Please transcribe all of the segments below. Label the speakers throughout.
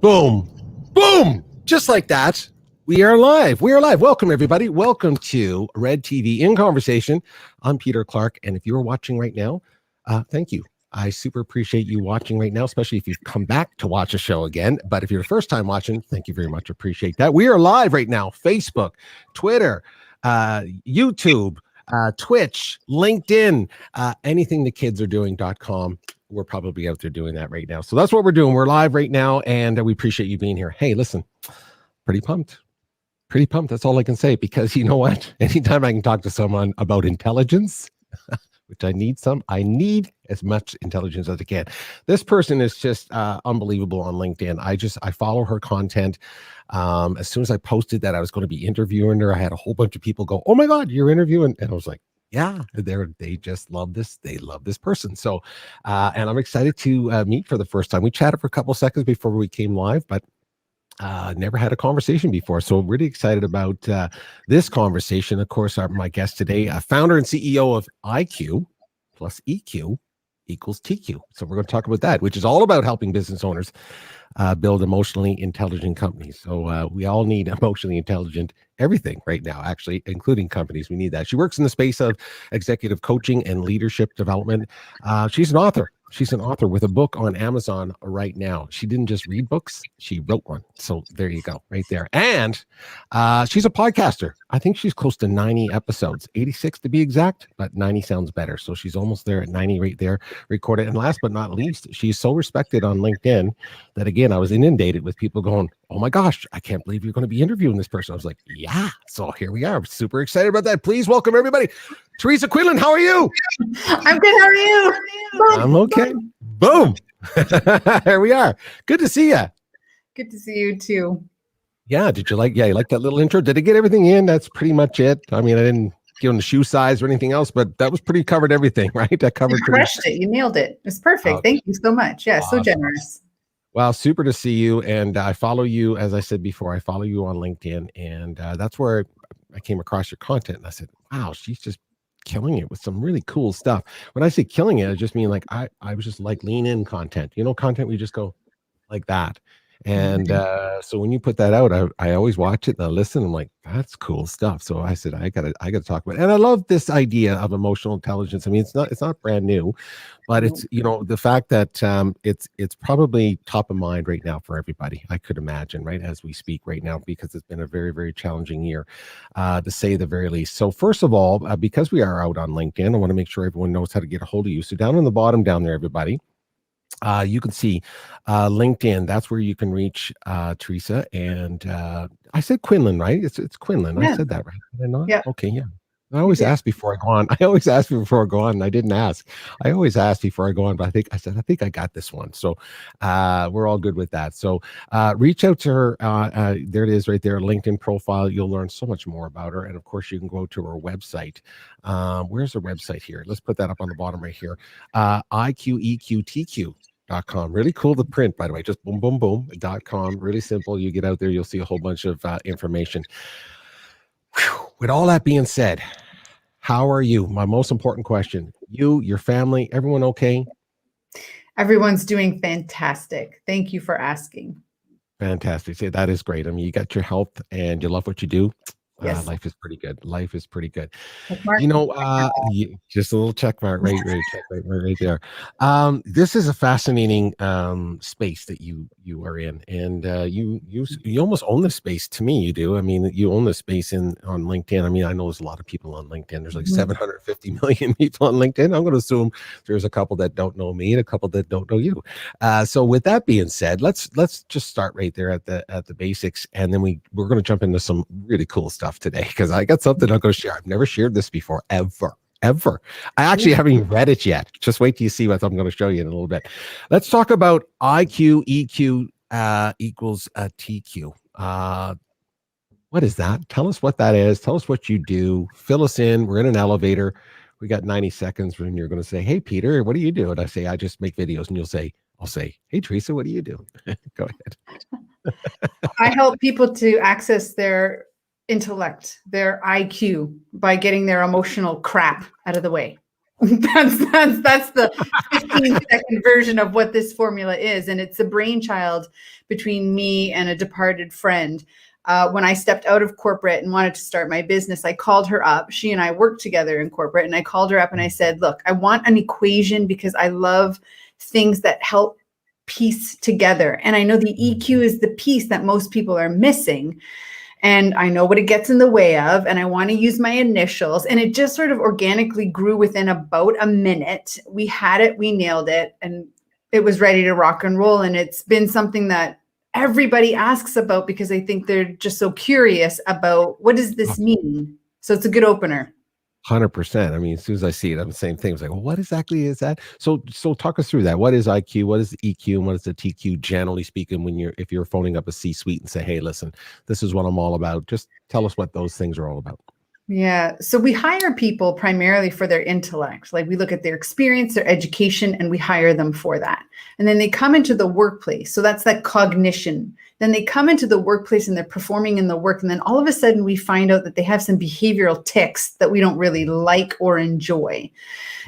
Speaker 1: Boom. Boom. Just like that. We are live. We are live. Welcome, everybody. Welcome to Red TV in Conversation. I'm Peter Clark. And if you're watching right now, thank you. I super appreciate you watching right now, especially if you've come back to watch a show again. But if you're the first time watching, thank you very much. Appreciate that. We are live right now. Facebook, Twitter, YouTube, Twitch, LinkedIn, anything the kids are doing.com. We're probably out there doing that right now. So that's what we're doing. We're live right now, and we appreciate you being here. Hey, listen, pretty pumped. Pretty pumped. That's all I can say, because you know what? Anytime I can talk to someone about intelligence, which I need as much intelligence as I can. This person is just unbelievable on LinkedIn. I follow her content. As soon as I posted that I was going to be interviewing her, I had a whole bunch of people go, "Oh my God, you're interviewing." And I was like, yeah, they just love this. They love this person. So, and I'm excited to meet for the first time. We chatted for a couple of seconds before we came live, but never had a conversation before. So really excited about this conversation. Of course, my guest today, founder and CEO of IQ plus EQ equals TQ. So we're going to talk about that, which is all about helping business owners build emotionally intelligent companies. So we all need emotionally intelligent everything right now, actually, including companies. We need that. She works in the space of executive coaching and leadership development. She's an author. She's an author with a book on Amazon right now. She didn't just read books, she wrote one. So there you go, right there. And she's a podcaster. I think she's close to 90 episodes, 86 to be exact, but 90 sounds better. So she's almost there at 90 right there, recorded. And last but not least, she's so respected on LinkedIn that, again, I was inundated with people going, "Oh my gosh, I can't believe you're going to be interviewing this person." I was like, yeah. So here we are. Super excited about that. Please welcome everybody. Teresa Quinlan, how are you?
Speaker 2: I'm good. How are you?
Speaker 1: I'm okay. Boom. Here we are. Good to see you.
Speaker 2: Good to see you too.
Speaker 1: Yeah. Did you like that little intro? Did I get everything in? That's pretty much it. I mean, I didn't give them the shoe size or anything else, but that was pretty covered everything, right? That covered.
Speaker 2: You crushed it. You nailed it. It's perfect. Thank you so much. Yeah. Awesome. So generous.
Speaker 1: Well, super to see you. And I follow you, as I said before, I follow you on LinkedIn, and that's where I came across your content. And I said, wow, she's just killing it with some really cool stuff. When I say killing it, I just mean like I was just like lean in content, content we just go like that. And so when you put that out, I always watch it and I listen. I'm like, that's cool stuff. So I said, I gotta talk about it. And I love this idea of emotional intelligence. I mean, it's not brand new, but it's, the fact that it's probably top of mind right now for everybody, I could imagine, right, as we speak right now, because it's been a very, very challenging year, to say the very least. So first of all, because we are out on LinkedIn, I want to make sure everyone knows how to get a hold of you. So down on the bottom down there, everybody, you can see LinkedIn. That's where you can reach Teresa. And I said Quinlan, right? It's Quinlan. Yeah. I said that right. Did I not? Yeah. Okay. Yeah. I always ask before I go on. And I didn't ask. I always ask before I go on, but I think I got this one. So we're all good with that. So reach out to her. There it is right there, LinkedIn profile. You'll learn so much more about her. And of course, you can go to her website. Where's her website here? Let's put that up on the bottom right here. IQEQTQ.com. Really cool to print, by the way. Just boom.com. Really simple. You get out there, you'll see a whole bunch of information. Whew. With all that being said, how are you? My most important question. You, your family, everyone okay?
Speaker 2: Everyone's doing fantastic. Thank you for asking.
Speaker 1: Fantastic. See, that is great. I mean, you got your health and you love what you do.
Speaker 2: Yes.
Speaker 1: Life is pretty good. Life is pretty good.
Speaker 2: Mark.
Speaker 1: Just a little check mark right there. This is a fascinating space that you are in, and you almost own the space. To me, you do. I mean, you own the space on LinkedIn. I mean, I know there's a lot of people on LinkedIn. There's like 750 million people on LinkedIn. I'm going to assume there's a couple that don't know me and a couple that don't know you. So with that being said, let's just start right there at the basics, and then we're going to jump into some really cool stuff today, because I got something I'm going to share. I've never shared this before, ever. I actually haven't even read it yet. Just wait till you see what I'm going to show you in a little bit. Let's talk about IQ EQ equals TQ. What is that? Tell us what that is. Tell us what you do. Fill us in. We're in an elevator. We got 90 seconds when you're going to say, "Hey, Peter, what do you do?" And I say, "I just make videos." And I'll say, "Hey, Teresa, what do you do?" Go ahead.
Speaker 2: I help people to access their intellect, their IQ, by getting their emotional crap out of the way. That's the 15-second version of what this formula is. And it's a brainchild between me and a departed friend. When I stepped out of corporate and wanted to start my business, I called her up. She and I worked together in corporate, and I called her up and I said, look, I want an equation because I love things that help piece together. And I know the EQ is the piece that most people are missing. And I know what it gets in the way of, and I want to use my initials. And it just sort of organically grew within about a minute. We had it, we nailed it, and it was ready to rock and roll. And it's been something that everybody asks about because I think they're just so curious about what does this mean? So it's a good opener.
Speaker 1: 100%. I mean, as soon as I see it, I'm the same thing. It's like, well, what exactly is that? So talk us through that. What is IQ? What is the EQ? And what is the TQ? Generally speaking, if you're phoning up a C-suite and say, hey, listen, this is what I'm all about. Just tell us what those things are all about.
Speaker 2: Yeah. So we hire people primarily for their intellect. Like we look at their experience, their education, and we hire them for that. And then they come into the workplace. So that's that cognition. Then they come into the workplace and they're performing in the work. And then all of a sudden we find out that they have some behavioral tics that we don't really like or enjoy.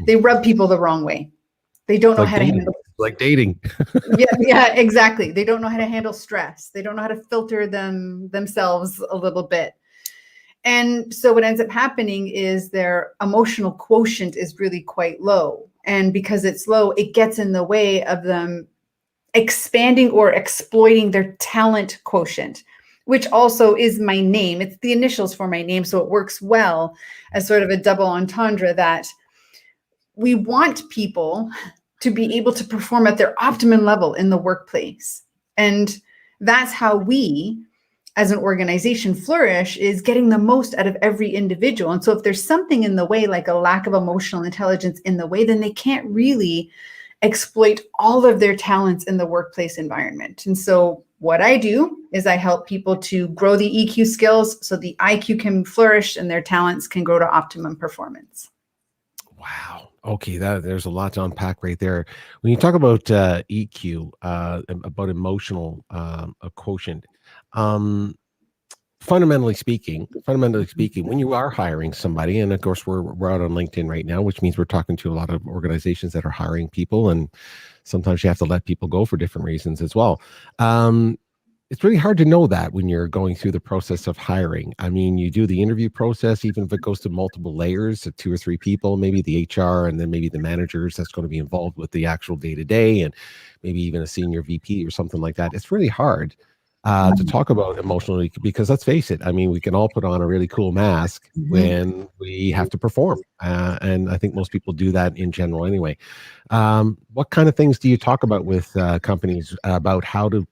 Speaker 2: They rub people the wrong way. They don't know how to handle.
Speaker 1: Like dating.
Speaker 2: Yeah, exactly. They don't know how to handle stress. They don't know how to filter themselves a little bit. And so what ends up happening is their emotional quotient is really quite low. And because it's low, it gets in the way of them expanding or exploiting their talent quotient, which also is my name. It's the initials for my name. So it works well as sort of a double entendre that we want people to be able to perform at their optimum level in the workplace. And that's how we, as an organization, flourish, is getting the most out of every individual. And so if there's something in the way, like a lack of emotional intelligence in the way, then they can't really exploit all of their talents in the workplace environment. And so what I do is I help people to grow the EQ skills so the IQ can flourish and their talents can grow to optimum performance.
Speaker 1: Wow. Okay, there's a lot to unpack right there. When you talk about EQ, about emotional quotient, fundamentally speaking, when you are hiring somebody, and of course we're out on LinkedIn right now, which means we're talking to a lot of organizations that are hiring people, and sometimes you have to let people go for different reasons as well. It's really hard to know that when you're going through the process of hiring. I mean, you do the interview process, even if it goes to multiple layers, to 2 or 3 people, maybe the HR, and then maybe the managers that's going to be involved with the actual day-to-day, and maybe even a senior VP or something like that. It's really hard to talk about emotionally, because let's face it, I mean, we can all put on a really cool mask when we have to perform. And I think most people do that in general anyway. What kind of things do you talk about with companies about how to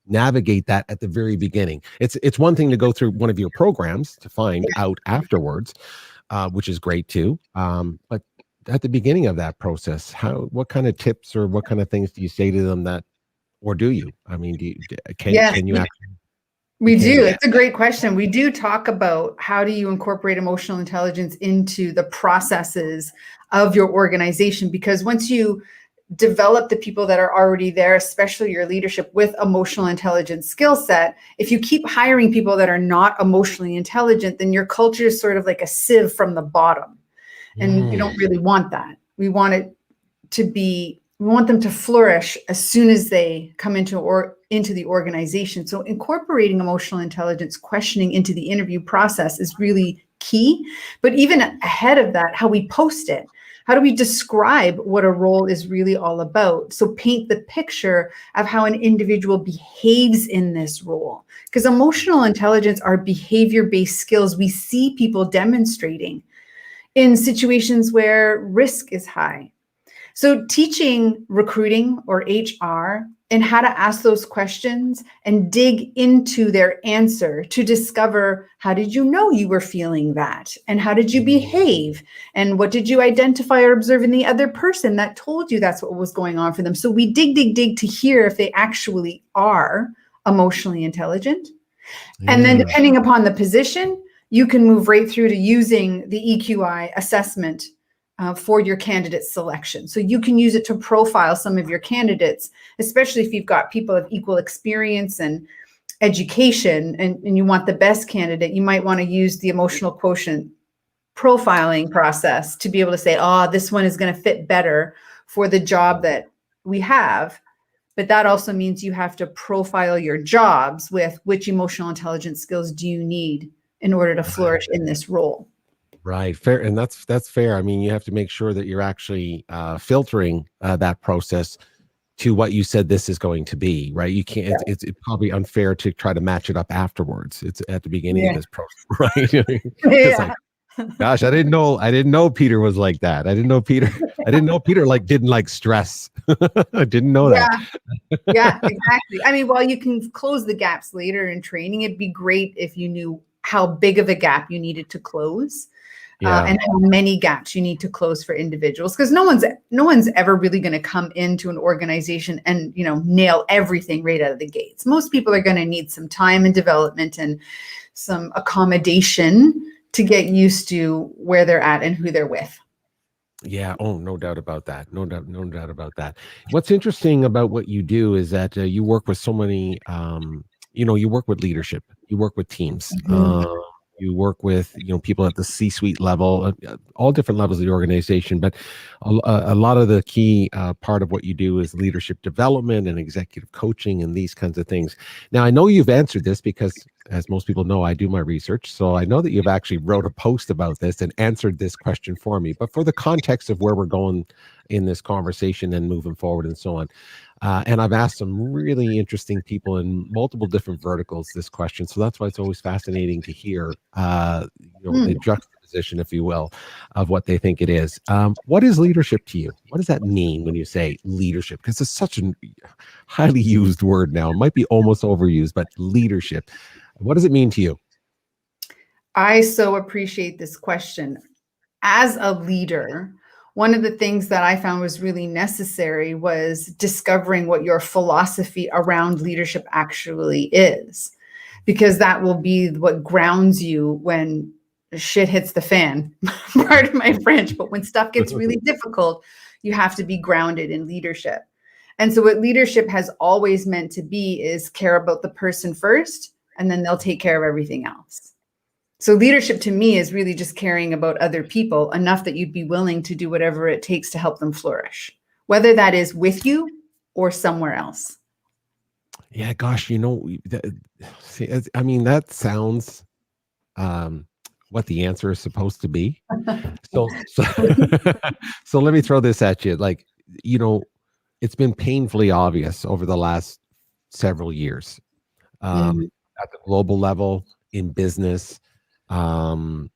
Speaker 1: navigate that at the very beginning? It's one thing to go through one of your programs to find out afterwards, which is great too. But at the beginning of that process, what kind of tips or what kind of things do you say to them that, or do you? I mean, can you actually?
Speaker 2: We do. It's a great question. We do talk about how do you incorporate emotional intelligence into the processes of your organization, because once you develop the people that are already there, especially your leadership with emotional intelligence skill set, if you keep hiring people that are not emotionally intelligent, then your culture is sort of like a sieve from the bottom. And we don't really want that. We want them to flourish as soon as they come into the organization. So incorporating emotional intelligence questioning into the interview process is really key. But even ahead of that, how we post it, how do we describe what a role is really all about? So paint the picture of how an individual behaves in this role. Because emotional intelligence are behavior-based skills we see people demonstrating in situations where risk is high. So teaching recruiting or HR and how to ask those questions and dig into their answer to discover, how did you know you were feeling that? And how did you behave? And what did you identify or observe in the other person that told you that's what was going on for them? So we dig to hear if they actually are emotionally intelligent. And then depending upon the position, you can move right through to using the EQI assessment for your candidate selection. So you can use it to profile some of your candidates, especially if you've got people of equal experience and education and you want the best candidate. You might want to use the emotional quotient profiling process to be able to say, oh, this one is going to fit better for the job that we have. But that also means you have to profile your jobs with which emotional intelligence skills do you need in order to flourish in this role.
Speaker 1: Right. Fair. And that's fair. I mean, you have to make sure that you're actually filtering that process to what you said this is going to be, right? You can't, it's probably unfair to try to match it up afterwards. It's at the beginning of this process, right? It's like, gosh, I didn't know Peter was like that. I didn't know Peter like didn't like stress. I didn't know that.
Speaker 2: Yeah, exactly. I mean, while you can close the gaps later in training, it'd be great if you knew how big of a gap you needed to close. And how many gaps you need to close for individuals, because no one's ever really going to come into an organization and nail everything right out of the gates. Most people are going to need some time and development and some accommodation to get used to where they're at and who they're with.
Speaker 1: Yeah. Oh, no doubt about that. No doubt about that. What's interesting about what you do is that you work with so many. You work with leadership. You work with teams. You work with people at the C-suite level, all different levels of the organization. But a lot of the key part of what you do is leadership development and executive coaching and these kinds of things. Now, I know you've answered this because, as most people know, I do my research. So I know that you've actually wrote a post about this and answered this question for me. But for the context of where we're going in this conversation and moving forward and so on, and I've asked some really interesting people in multiple different verticals this question. So that's why it's always fascinating to hear, the juxtaposition, if you will, of what they think it is. What is leadership to you? What does that mean when you say leadership? Because it's such a highly used word now. It might be almost overused, but leadership. What does it mean to you?
Speaker 2: I so appreciate this question. As a leader, one of the things that I found was really necessary was discovering what your philosophy around leadership actually is, because that will be what grounds you when shit hits the fan, pardon my French, but when stuff gets really difficult, you have to be grounded in leadership. And so what leadership has always meant to be is care about the person first, and then they'll take care of everything else. So leadership to me is really just caring about other people enough that you'd be willing to do whatever it takes to help them flourish, whether that is with you or somewhere else.
Speaker 1: Yeah, gosh, that sounds what the answer is supposed to be. So let me throw this at you. Like, it's been painfully obvious over the last several years at the global level, in business, things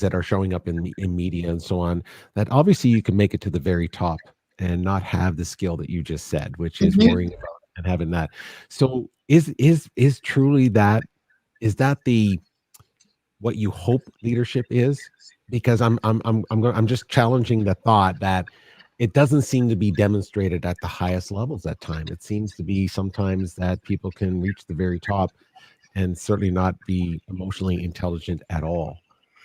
Speaker 1: that are showing up in media and so on, that obviously you can make it to the very top and not have the skill that you just said, which is worrying about and having that. So is truly that, is that what you hope leadership is? Because I'm just challenging the thought that it doesn't seem to be demonstrated at the highest levels at time. It seems to be sometimes that people can reach the very top and certainly not be emotionally intelligent at all.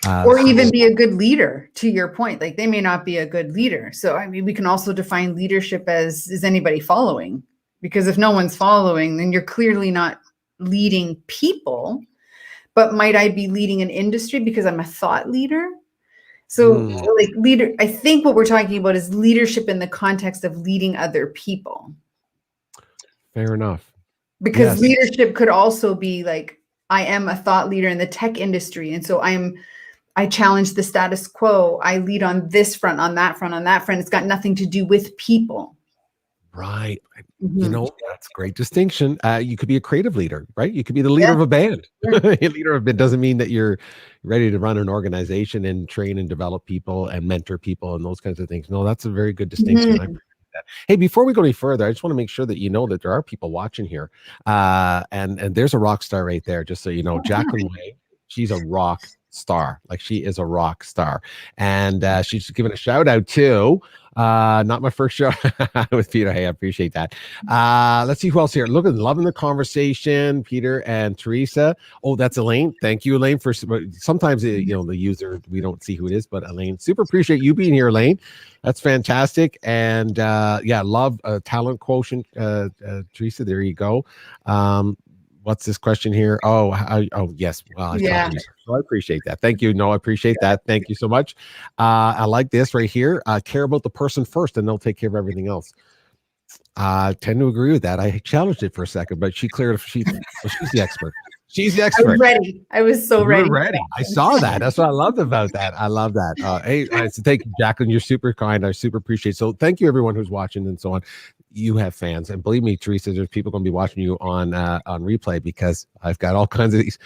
Speaker 2: Or even be a good leader, to your point. Like, they may not be a good leader. So, I mean, we can also define leadership as, is anybody following? Because if no one's following, then you're clearly not leading people. But might I be leading an industry because I'm a thought leader? So like leader, I think what we're talking about is leadership in the context of leading other people.
Speaker 1: Fair enough.
Speaker 2: Because leadership could also be like, I am a thought leader in the tech industry. And so I challenge the status quo. I lead on this front, on that front, on that front. It's got nothing to do with people.
Speaker 1: Right. That's a great distinction. You could be a creative leader, right? You could be the leader of a band. A leader of it doesn't mean that you're ready to run an organization and train and develop people and mentor people and those kinds of things. No, that's a very good distinction. I appreciate that. Hey, before we go any further, I just want to make sure that you know that there are people watching here. And there's a rock star right there, just so you know. Jacqueline Way, she's a rock star. Like, she is a rock star. And she's giving a shout out to not my first show with Peter. Hey, I appreciate that. Let's see who else here. Loving the conversation, Peter and Teresa. Oh, that's Elaine. Thank you, Elaine, for sometimes the user, we don't see who it is, but Elaine, super appreciate you being here, Elaine. That's fantastic. And love talent quotient, Teresa. There you go. what's this question here? Oh, yes. Well, I tried to research. So I appreciate that. Thank you. No, I appreciate that. Thank you so much. I like this right here. Care about the person first, and they'll take care of everything else. I tend to agree with that. I challenged it for a second, but she's the expert. She's the expert.
Speaker 2: I was ready. I was so ready.
Speaker 1: I saw that. That's what I loved about that. I love that. Hey, so thank you, Jacqueline. You're super kind. I super appreciate it. So thank you, everyone who's watching and so on. You have fans, and believe me, Teresa, there's people going to be watching you on replay, because I've got all kinds of these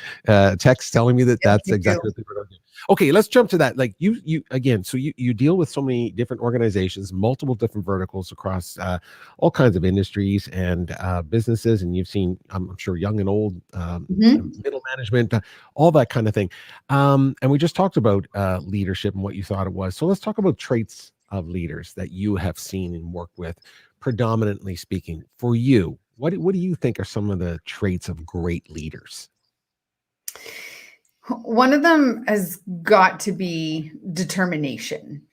Speaker 1: texts telling me that that's exactly what people are going to do. Okay, let's jump to that. Like you again, so you deal with so many different organizations, multiple different verticals across all kinds of industries and businesses, and you've seen, I'm sure, young and old, middle management, all that kind of thing. And we just talked about leadership and what you thought it was. So let's talk about traits of leaders that you have seen and worked with, predominantly speaking. For you, what do you think are some of the traits of great leaders?
Speaker 2: One of them has got to be determination,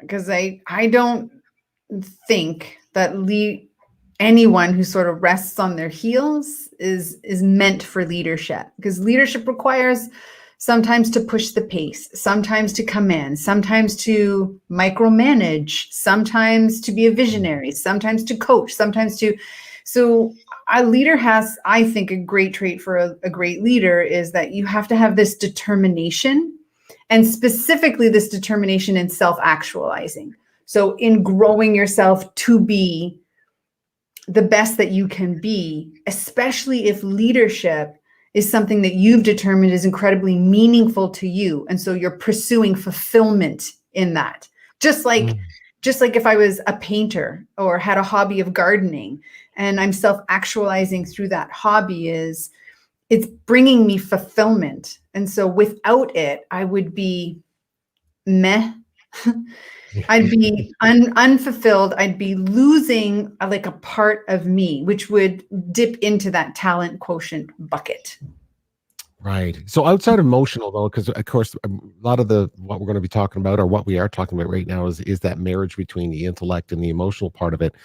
Speaker 2: because I don't think that anyone who sort of rests on their heels is meant for leadership, because leadership requires sometimes to push the pace, sometimes to come in, sometimes to micromanage, sometimes to be a visionary, sometimes to coach, so a leader has, I think, a great trait for a great leader is that you have to have this determination, and specifically this determination in self-actualizing. So in growing yourself to be the best that you can be, especially if leadership is something that you've determined is incredibly meaningful to you. And so you're pursuing fulfillment in that. Just like if I was a painter or had a hobby of gardening, and I'm self-actualizing through that hobby, it's bringing me fulfillment. And so without it, I would be meh. I'd be unfulfilled. I'd be losing like a part of me, which would dip into that talent quotient bucket.
Speaker 1: Right. So outside of emotional, though, because of course a lot of what we're going to be talking about, or what we are talking about right now, is that marriage between the intellect and the emotional part of it.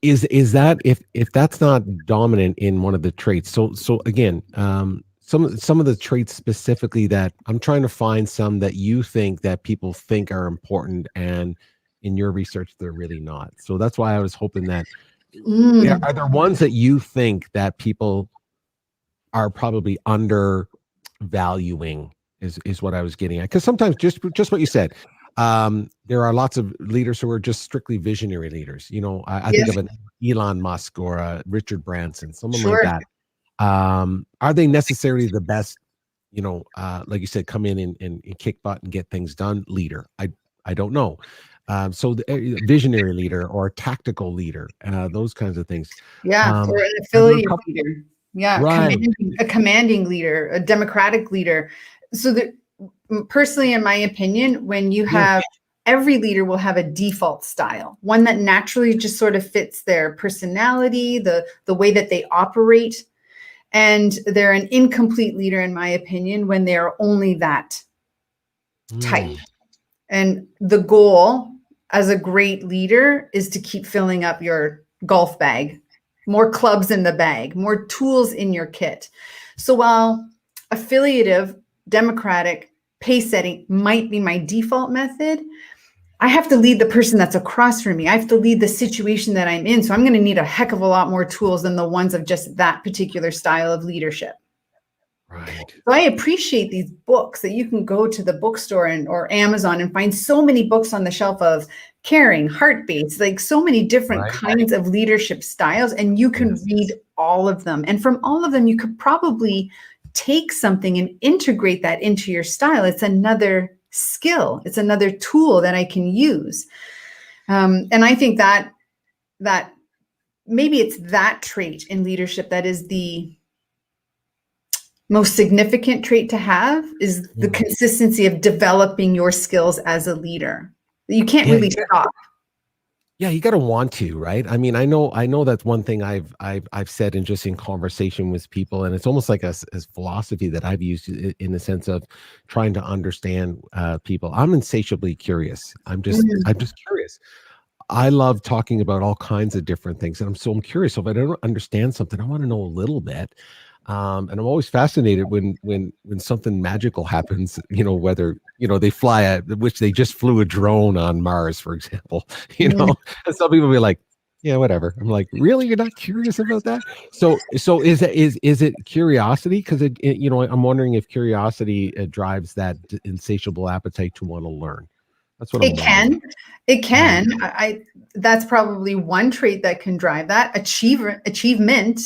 Speaker 1: Is that if that's not dominant in one of the traits? So again, some of the traits specifically that I'm trying to find, some that you think that people think are important, and in your research they're really not. So that's why I was hoping that are there ones that you think that people are probably undervaluing is what I was getting at. Because sometimes just what you said, there are lots of leaders who are just strictly visionary leaders. You know, I think of an Elon Musk or a Richard Branson, someone like that. Are they necessarily the best, you know, like you said, come in and kick butt and get things done leader? I don't know. So the visionary leader or tactical leader, those kinds of things.
Speaker 2: Or an affiliate leader. Right. A commanding leader, a democratic leader. So that, personally, in my opinion, when you have every leader will have a default style, one that naturally just sort of fits their personality, the way that they operate. And they're an incomplete leader, in my opinion, when they are only that type. And the goal as a great leader is to keep filling up your golf bag, more clubs in the bag, more tools in your kit. So while affiliative, democratic, pace setting might be my default method, I have to lead the person that's across from me. I have to lead the situation that I'm in. So I'm going to need a heck of a lot more tools than the ones of just that particular style of leadership.
Speaker 1: Right.
Speaker 2: So I appreciate these books that you can go to the bookstore or Amazon and find so many books on the shelf of caring, heart-based, like so many different kinds of leadership styles, and you can read all of them. And from all of them, you could probably take something and integrate that into your style. It's another skill. It's another tool that I can use. And I think that maybe it's that trait in leadership that is the most significant trait to have, is the consistency of developing your skills as a leader. You can't really stop.
Speaker 1: Yeah, you got to want to, right? I mean, I know that's one thing I've said in just in conversation with people, and it's almost like a philosophy that I've used in the sense of trying to understand people. I'm insatiably curious. I'm just curious. I love talking about all kinds of different things, and I'm curious. So if I don't understand something, I want to know a little bit. And I'm always fascinated when something magical happens. Whether they fly which they just flew a drone on Mars, for example.
Speaker 2: Mm.
Speaker 1: And some people be like, yeah, whatever. I'm like, really? You're not curious about that? So is it curiosity? Because I'm wondering if curiosity drives that insatiable appetite to want to learn. That's what I'm wondering.
Speaker 2: It can. That's probably one trait that can drive that. Achievement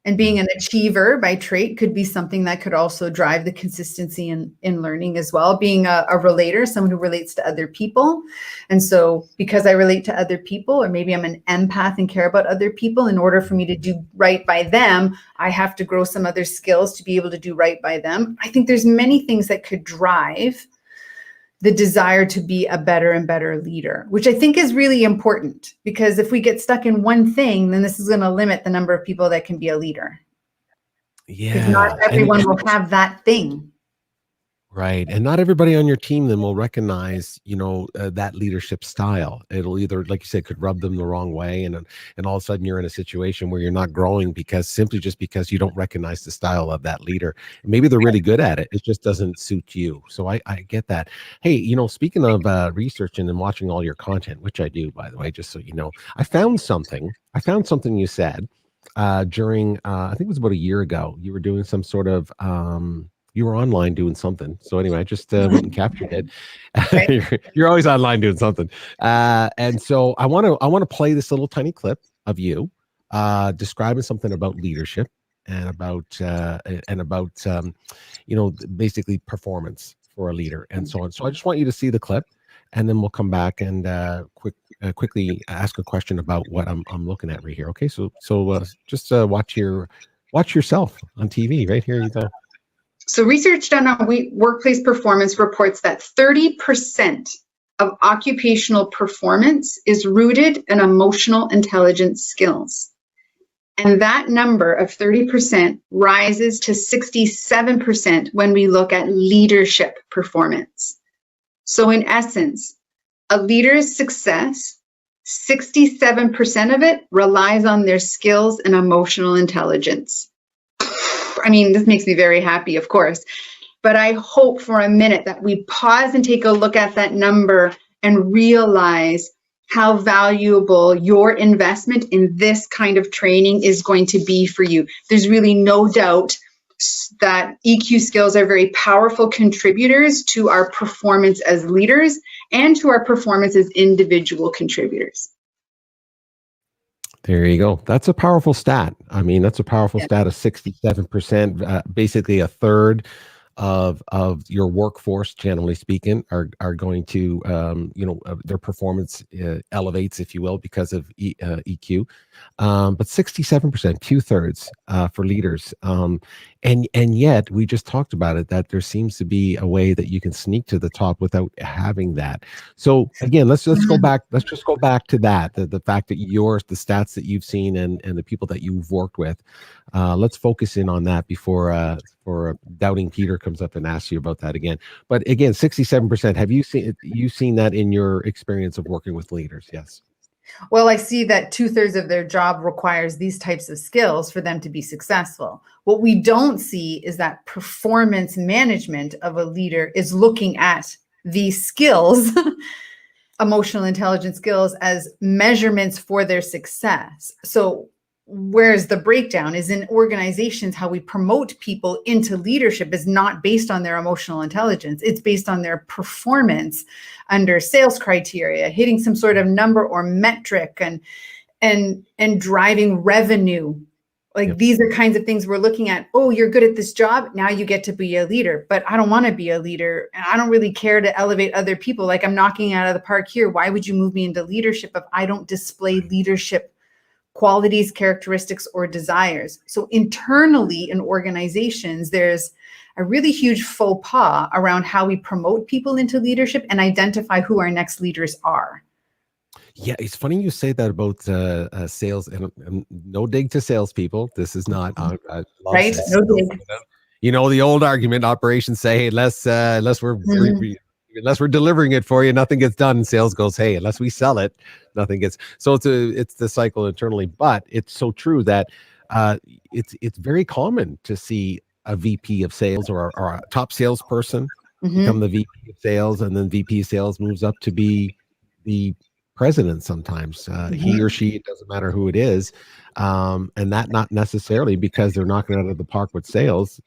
Speaker 2: and being an achiever by trait could be something that could also drive the consistency in learning as well. Being a relator, someone who relates to other people. And so because I relate to other people, or maybe I'm an empath and care about other people, in order for me to do right by them, I have to grow some other skills to be able to do right by them. I think there's many things that could drive the desire to be a better and better leader, which I think is really important, because if we get stuck in one thing, then this is going to limit the number of people that can be a leader.
Speaker 1: Yeah.
Speaker 2: Because not everyone will have that thing.
Speaker 1: Right. And not everybody on your team then will recognize, that leadership style. It'll either, like you said, could rub them the wrong way. And all of a sudden you're in a situation where you're not growing because you don't recognize the style of that leader. And maybe they're really good at it. It just doesn't suit you. So I get that. Hey, speaking of researching and watching all your content, which I do, by the way, just so you know, I found something you said during, I think it was about a year ago. You were doing some sort of, you were online doing something. So anyway, I just went and captured it.
Speaker 2: Okay.
Speaker 1: You're always online doing something. And so I want to play this little tiny clip of you describing something about leadership and about basically performance for a leader and so on. So I just want you to see the clip, and then we'll come back and quickly ask a question about what I'm looking at right here. Okay, so just watch yourself on TV. Right here you go.
Speaker 3: So research done on workplace performance reports that 30% of occupational performance is rooted in emotional intelligence skills. And that number of 30% rises to 67% when we look at leadership performance. So in essence, a leader's success, 67% of it relies on their skills and emotional intelligence. I mean, this makes me very happy, of course, but I hope for a minute that we pause and take a look at that number and realize how valuable your investment in this kind of training is going to be for you. There's really no doubt that EQ skills are very powerful contributors to our performance as leaders and to our performance as individual contributors.
Speaker 1: There you go. That's a powerful stat. I mean, that's a powerful stat of 67%, basically a third of your workforce, generally speaking, are going to, their performance elevates, if you will, because of EQ. But 67%, 2/3 for leaders. And yet we just talked about it, that there seems to be a way that you can sneak to the top without having that. So again, let's go back. Let's just go back to that. The fact that the stats that you've seen and the people that you've worked with. Let's focus in on that before Doubting Peter comes up and asks you about that again. But again, 67%. Have you seen that in your experience of working with leaders? Yes.
Speaker 2: Well, I see that 2/3 of their job requires these types of skills for them to be successful. What we don't see is that performance management of a leader is looking at these skills, emotional intelligence skills, as measurements for their success. So whereas the breakdown is in organizations, how we promote people into leadership is not based on their emotional intelligence. It's based on their performance under sales criteria, hitting some sort of number or metric and driving revenue. Like these are kinds of things we're looking at. Oh, you're good at this job. Now you get to be a leader, but I don't want to be a leader. And I don't really care to elevate other people. Like I'm knocking out of the park here. Why would you move me into leadership if I don't display leadership qualities, characteristics, or desires? So internally in organizations, there's a really huge faux pas around how we promote people into leadership and identify who our next leaders are.
Speaker 1: Yeah, it's funny you say that about sales, and no dig to salespeople. This is not
Speaker 2: right. No dig.
Speaker 1: The old argument: operations say, "Hey, let's we're unless we're delivering it for you, nothing gets done. Sales goes, hey, unless we sell it, nothing gets. So it's the cycle internally. But it's so true that it's very common to see a VP of sales or a top salesperson become the VP of sales, and then VP of sales moves up to be the president sometimes. He or she, it doesn't matter who it is, and that not necessarily because they're knocking it out of the park with sales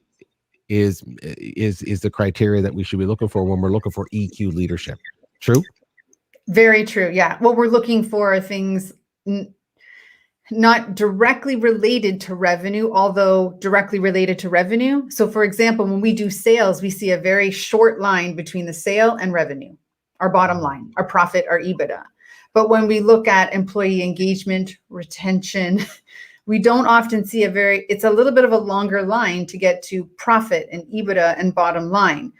Speaker 1: is the criteria that we should be looking for when we're looking for EQ leadership. True?
Speaker 2: Very true. Yeah. What we're looking for are things not directly related to revenue, although directly related to revenue. So for example, when we do sales, we see a very short line between the sale and revenue, our bottom line, our profit, our EBITDA. But when we look at employee engagement, retention, we don't often see it's a little bit of a longer line to get to profit and EBITDA and bottom line.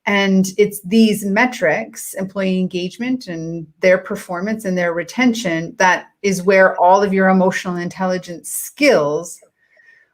Speaker 2: And it's these metrics, employee engagement and their performance and their retention, that is where all of your emotional intelligence skills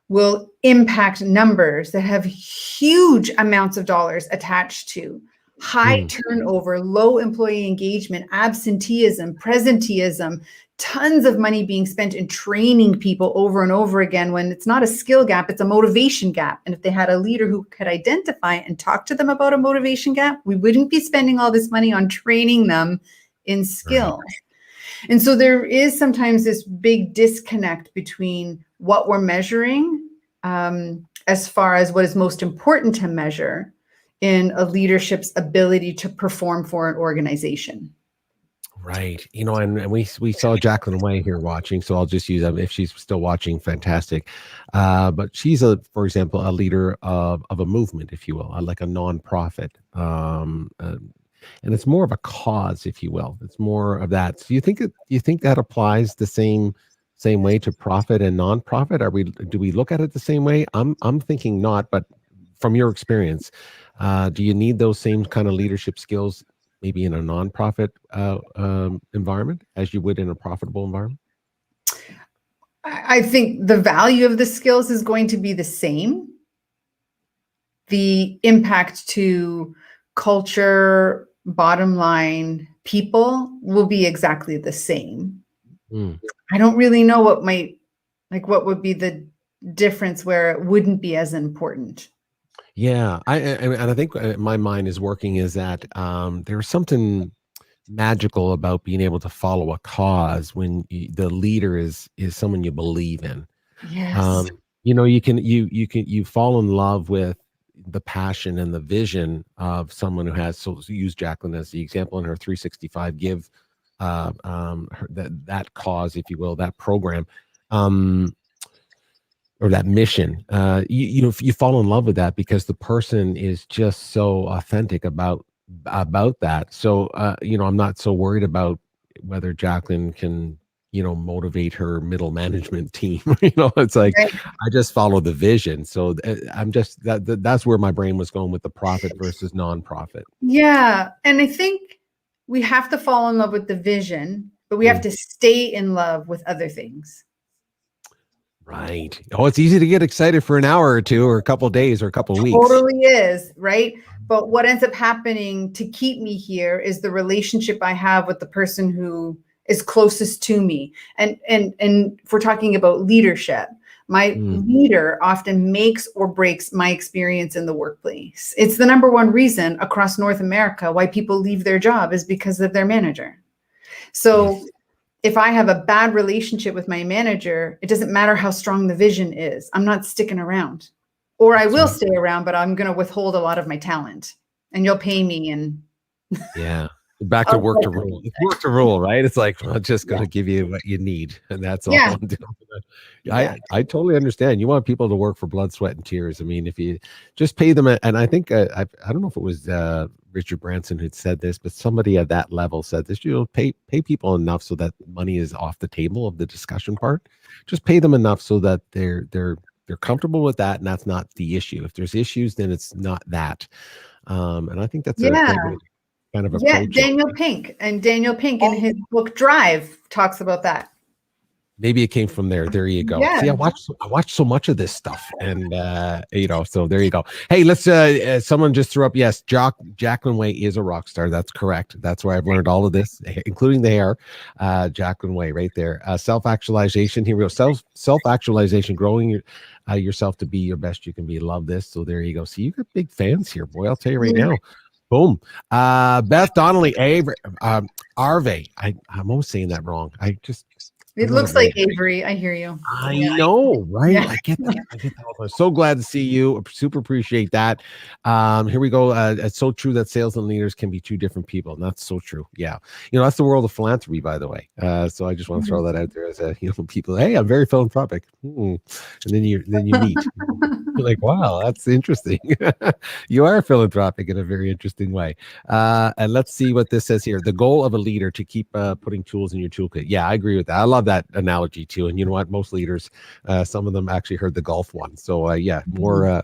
Speaker 2: will impact numbers that have huge amounts of dollars attached to. High turnover, low employee engagement, absenteeism, presenteeism, tons of money being spent in training people over and over again when it's not a skill gap, it's a motivation gap. And if they had a leader who could identify and talk to them about a motivation gap, we wouldn't be spending all this money on training them in skills. Right. And so there is sometimes this big disconnect between what we're measuring as far as what is most important to measure in a leadership's ability to perform for an organization.
Speaker 1: Right. You know, and we saw Jacqueline Way here watching, so I'll just use them if she's still watching. Fantastic. But she's for example, a leader of a movement, if you will, like a nonprofit. And it's more of a cause, if you will. It's more of that. So you think that applies the same way to profit and nonprofit? Do we look at it the same way? I'm thinking not, but from your experience, do you need those same kind of leadership skills maybe in a nonprofit environment as you would in a profitable environment?
Speaker 2: I think the value of the skills is going to be the same. The impact to culture, bottom line, people will be exactly the same. I don't really know what would be the difference where it wouldn't be as important.
Speaker 1: Yeah, and I think my mind is working is that there's something magical about being able to follow a cause when the leader is someone you believe in.
Speaker 2: Yes.
Speaker 1: You know, you fall in love with the passion and the vision of someone who has. So use Jacqueline as the example in her 365 Give, that cause, if you will, that program. Or that mission, you fall in love with that because the person is just so authentic about that. So, I'm not so worried about whether Jacqueline can, motivate her middle management team. It's like, right. I just follow the vision. So I'm just, that's where my brain was going with the profit versus nonprofit.
Speaker 2: Yeah. And I think we have to fall in love with the vision, but we have to stay in love with other things.
Speaker 1: Right. Oh, it's easy to get excited for an hour or two or a couple of days or a couple of weeks.
Speaker 2: Totally is, right? But what ends up happening to keep me here is the relationship I have with the person who is closest to me. And if we're talking about leadership, my leader often makes or breaks my experience in the workplace. It's the number one reason across North America why people leave their job is because of their manager. So if I have a bad relationship with my manager, it doesn't matter how strong the vision is. I'm not sticking around. Or I will stay around, but I'm going to withhold a lot of my talent. And you'll pay me. And
Speaker 1: yeah, back to work to rule. It's work to rule, right? It's like, I'm just going to give you what you need. And that's all I'm doing. I totally understand. You want people to work for blood, sweat, and tears. I mean, if you just pay them, and I think, I don't know if it was Richard Branson who'd said this, but somebody at that level said this, pay people enough so that money is off the table of the discussion part. Just pay them enough so that they're comfortable with that, and that's not the issue. If there's issues, then it's not that. And I think that's a great way to kind of approach
Speaker 2: Daniel Pink in his book Drive talks about that.
Speaker 1: Maybe it came from there. There you go.
Speaker 2: Yeah.
Speaker 1: See, I watched so much of this stuff, and so there you go. Hey, let's. Someone just threw up. Yes, Jacqueline Way is a rock star. That's correct. That's where I've learned all of this, including the hair. Jacqueline Way, right there. Self-actualization. Here we go. Self-actualization. Growing yourself to be your best you can be. Love this. So there you go. See, you got big fans here, boy. I'll tell you right now. Boom. Beth Donnelly, Arve. I'm always saying that wrong.
Speaker 2: It looks like Avery. I hear you.
Speaker 1: I know, right? Yeah. I get that. I'm so glad to see you. Super appreciate that. Here we go. It's so true that sales and leaders can be two different people. And that's so true. Yeah. That's the world of philanthropy, by the way. So I just want to throw that out there as people, hey, I'm very philanthropic. And then you meet. You're like, wow, that's interesting. You are philanthropic in a very interesting way. And let's see what this says here. The goal of a leader to keep putting tools in your toolkit. Yeah, I agree with that. I love that analogy too. And you know what? Most leaders, some of them actually heard the golf one. So yeah, more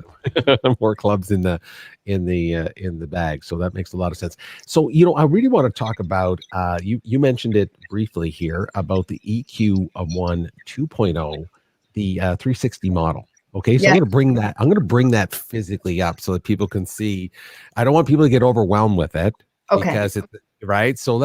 Speaker 1: more clubs in the bag. So that makes a lot of sense. So I really want to talk about you mentioned it briefly here about the EQ of 2.0, the 360 model. Okay, so yeah. I'm going to bring that physically up so that people can see. I don't want people to get overwhelmed with it. Okay. Because it's right. So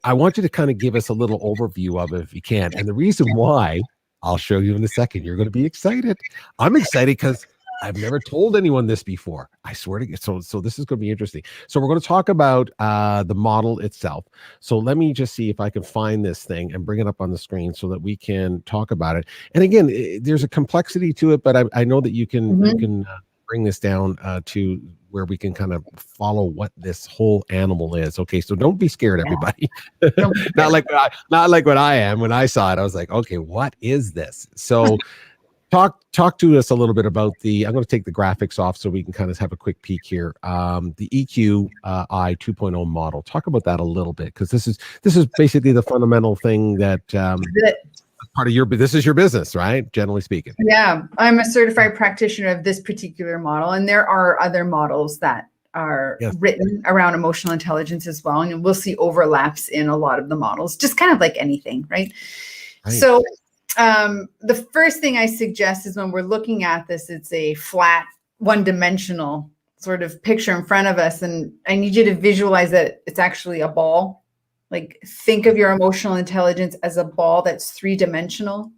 Speaker 1: I want you to kind of give us a little overview of it if you can. And the reason why, I'll show you in a second. You're going to be excited. I'm excited because I've never told anyone this before. I swear to God. So this is going to be interesting. So we're going to talk about the model itself. So let me just see if I can find this thing and bring it up on the screen so that we can talk about it. And again, there's a complexity to it, but I know that you can bring this down to where we can kind of follow what this whole animal is. Okay, so don't be scared, everybody. Not like what I am. When I saw it, I was like, okay, what is this? So talk to us a little bit about I'm going to take the graphics off so we can kind of have a quick peek here. The 𝘂𝗋𝗋 2.0 model. Talk about that a little bit, because this is basically the fundamental thing that part of this is your business, right? Generally speaking.
Speaker 2: Yeah, I'm a certified practitioner of this particular model, and there are other models that are written around emotional intelligence as well, and we'll see overlaps in a lot of the models, just kind of like anything, right? So the first thing I suggest is when we're looking at this, it's a flat, one-dimensional sort of picture in front of us, and I need you to visualize that it's actually a ball. Like, think of your emotional intelligence as a ball that's three-dimensional.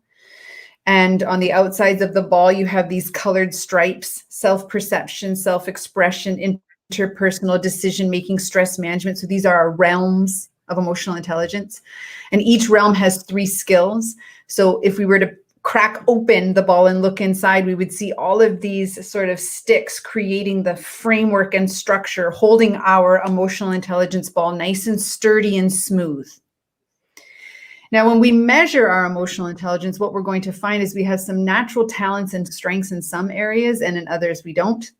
Speaker 2: And on the outsides of the ball, you have these colored stripes: self-perception, self-expression, interpersonal decision-making, stress management. So these are our realms of emotional intelligence. And each realm has 3 skills. So if we were to crack open the ball and look inside, we would see all of these sort of sticks creating the framework and structure, holding our emotional intelligence ball nice and sturdy and smooth. Now, when we measure our emotional intelligence, what we're going to find is we have some natural talents and strengths in some areas, and in others we don't.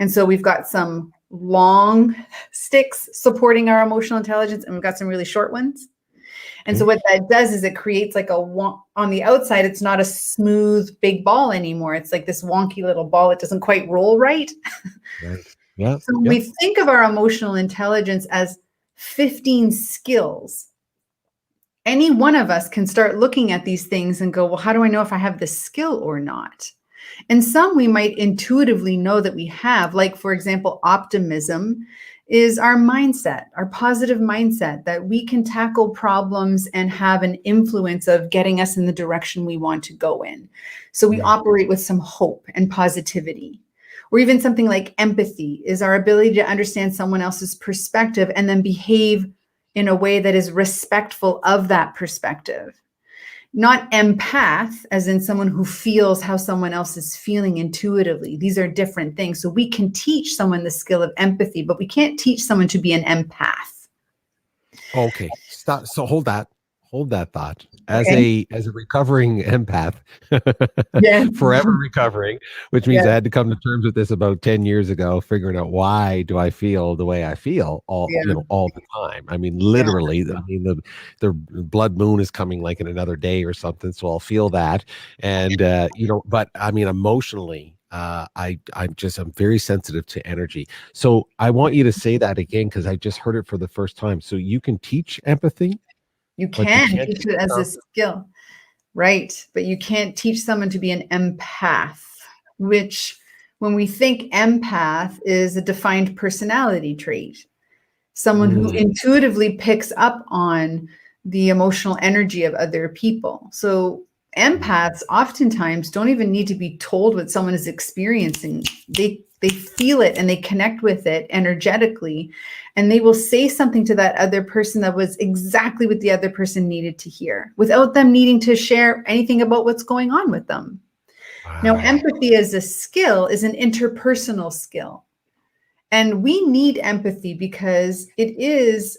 Speaker 2: And so we've got some long sticks supporting our emotional intelligence, and we've got some really short ones. And so what that does is it creates like on the outside, it's not a smooth big ball anymore. It's like this wonky little ball. It doesn't quite roll right.
Speaker 1: Yeah.
Speaker 2: So when we think of our emotional intelligence as 15 skills, any one of us can start looking at these things and go, well, how do I know if I have this skill or not? And some we might intuitively know that we have, like, for example, optimism is our mindset, our positive mindset, that we can tackle problems and have an influence of getting us in the direction we want to go in. So we operate with some hope and positivity. Or even something like empathy is our ability to understand someone else's perspective and then behave in a way that is respectful of that perspective. Not empath, as in someone who feels how someone else is feeling intuitively. These are different things. So we can teach someone the skill of empathy, but we can't teach someone to be an empath.
Speaker 1: Okay, stop. So hold that thought. As a recovering empath, forever recovering, which means I had to come to terms with this about 10 years ago, figuring out why do I feel the way I feel all the time. I mean, literally, I mean, the blood moon is coming like in another day or something. So I'll feel that. And, but I mean, emotionally, I'm very sensitive to energy. So I want you to say that again, because I just heard it for the first time. So you can teach empathy?
Speaker 2: You
Speaker 1: But you
Speaker 2: can
Speaker 1: can't
Speaker 2: teach it as a skill, right? But you can't teach someone to be an empath, which when we think empath is a defined personality trait, someone who intuitively picks up on the emotional energy of other people. So empaths oftentimes don't even need to be told what someone is experiencing. They feel it and they connect with it energetically, and they will say something to that other person that was exactly what the other person needed to hear without them needing to share anything about what's going on with them.
Speaker 1: Wow.
Speaker 2: Now, empathy as a skill is an interpersonal skill. And we need empathy because it is,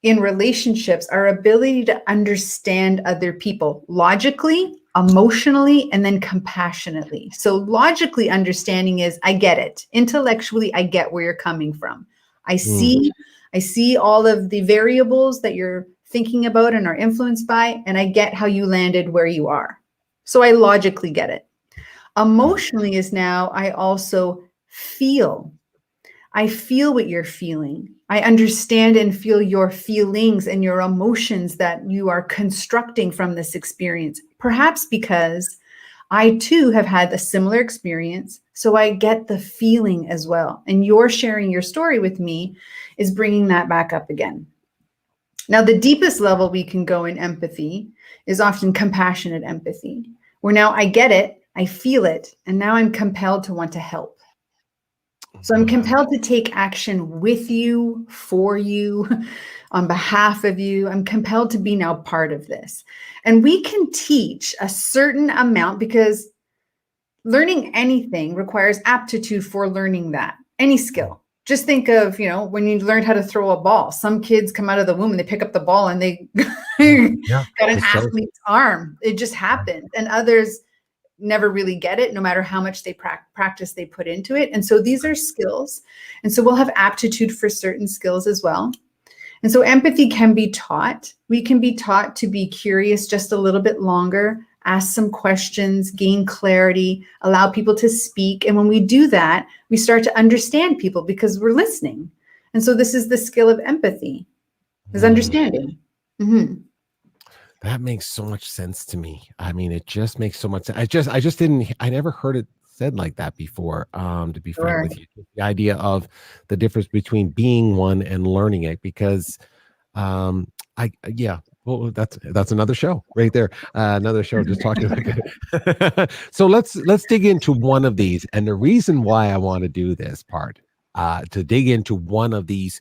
Speaker 2: in relationships, our ability to understand other people logically, emotionally, and then compassionately. So logically understanding is, I get it. Intellectually, I get where you're coming from. I see all of the variables that you're thinking about and are influenced by, and I get how you landed where you are. So I logically get it. Emotionally is now, I also feel. I feel what you're feeling. I understand and feel your feelings and your emotions that you are constructing from this experience, perhaps because I too have had a similar experience. So I get the feeling as well. And you're sharing your story with me is bringing that back up again. Now, the deepest level we can go in empathy is often compassionate empathy, where now I get it, I feel it, and now I'm compelled to want to help. So I'm compelled to take action with you, for you, on behalf of you. I'm compelled to be now part of this. And we can teach a certain amount because learning anything requires aptitude for learning that, any skill. Just think of, when you learned how to throw a ball, some kids come out of the womb and they pick up the ball and they got an athlete's arm. It just happened. And others never really get it, no matter how much they practice they put into it. And so these are skills. And so we'll have aptitude for certain skills as well. And so empathy can be taught. We can be taught to be curious just a little bit longer, ask some questions, gain clarity, allow people to speak. And when we do that, we start to understand people because we're listening. And so this is the skill of empathy, is understanding. Mm-hmm.
Speaker 1: That makes so much sense to me. I mean, it just makes so much sense. I never heard it said like that before, to be frank with you. The idea of the difference between being one and learning it, because well, that's another show right there. Another show just talking about it. So let's dig into one of these. And the reason why I want to do this part, to dig into one of these,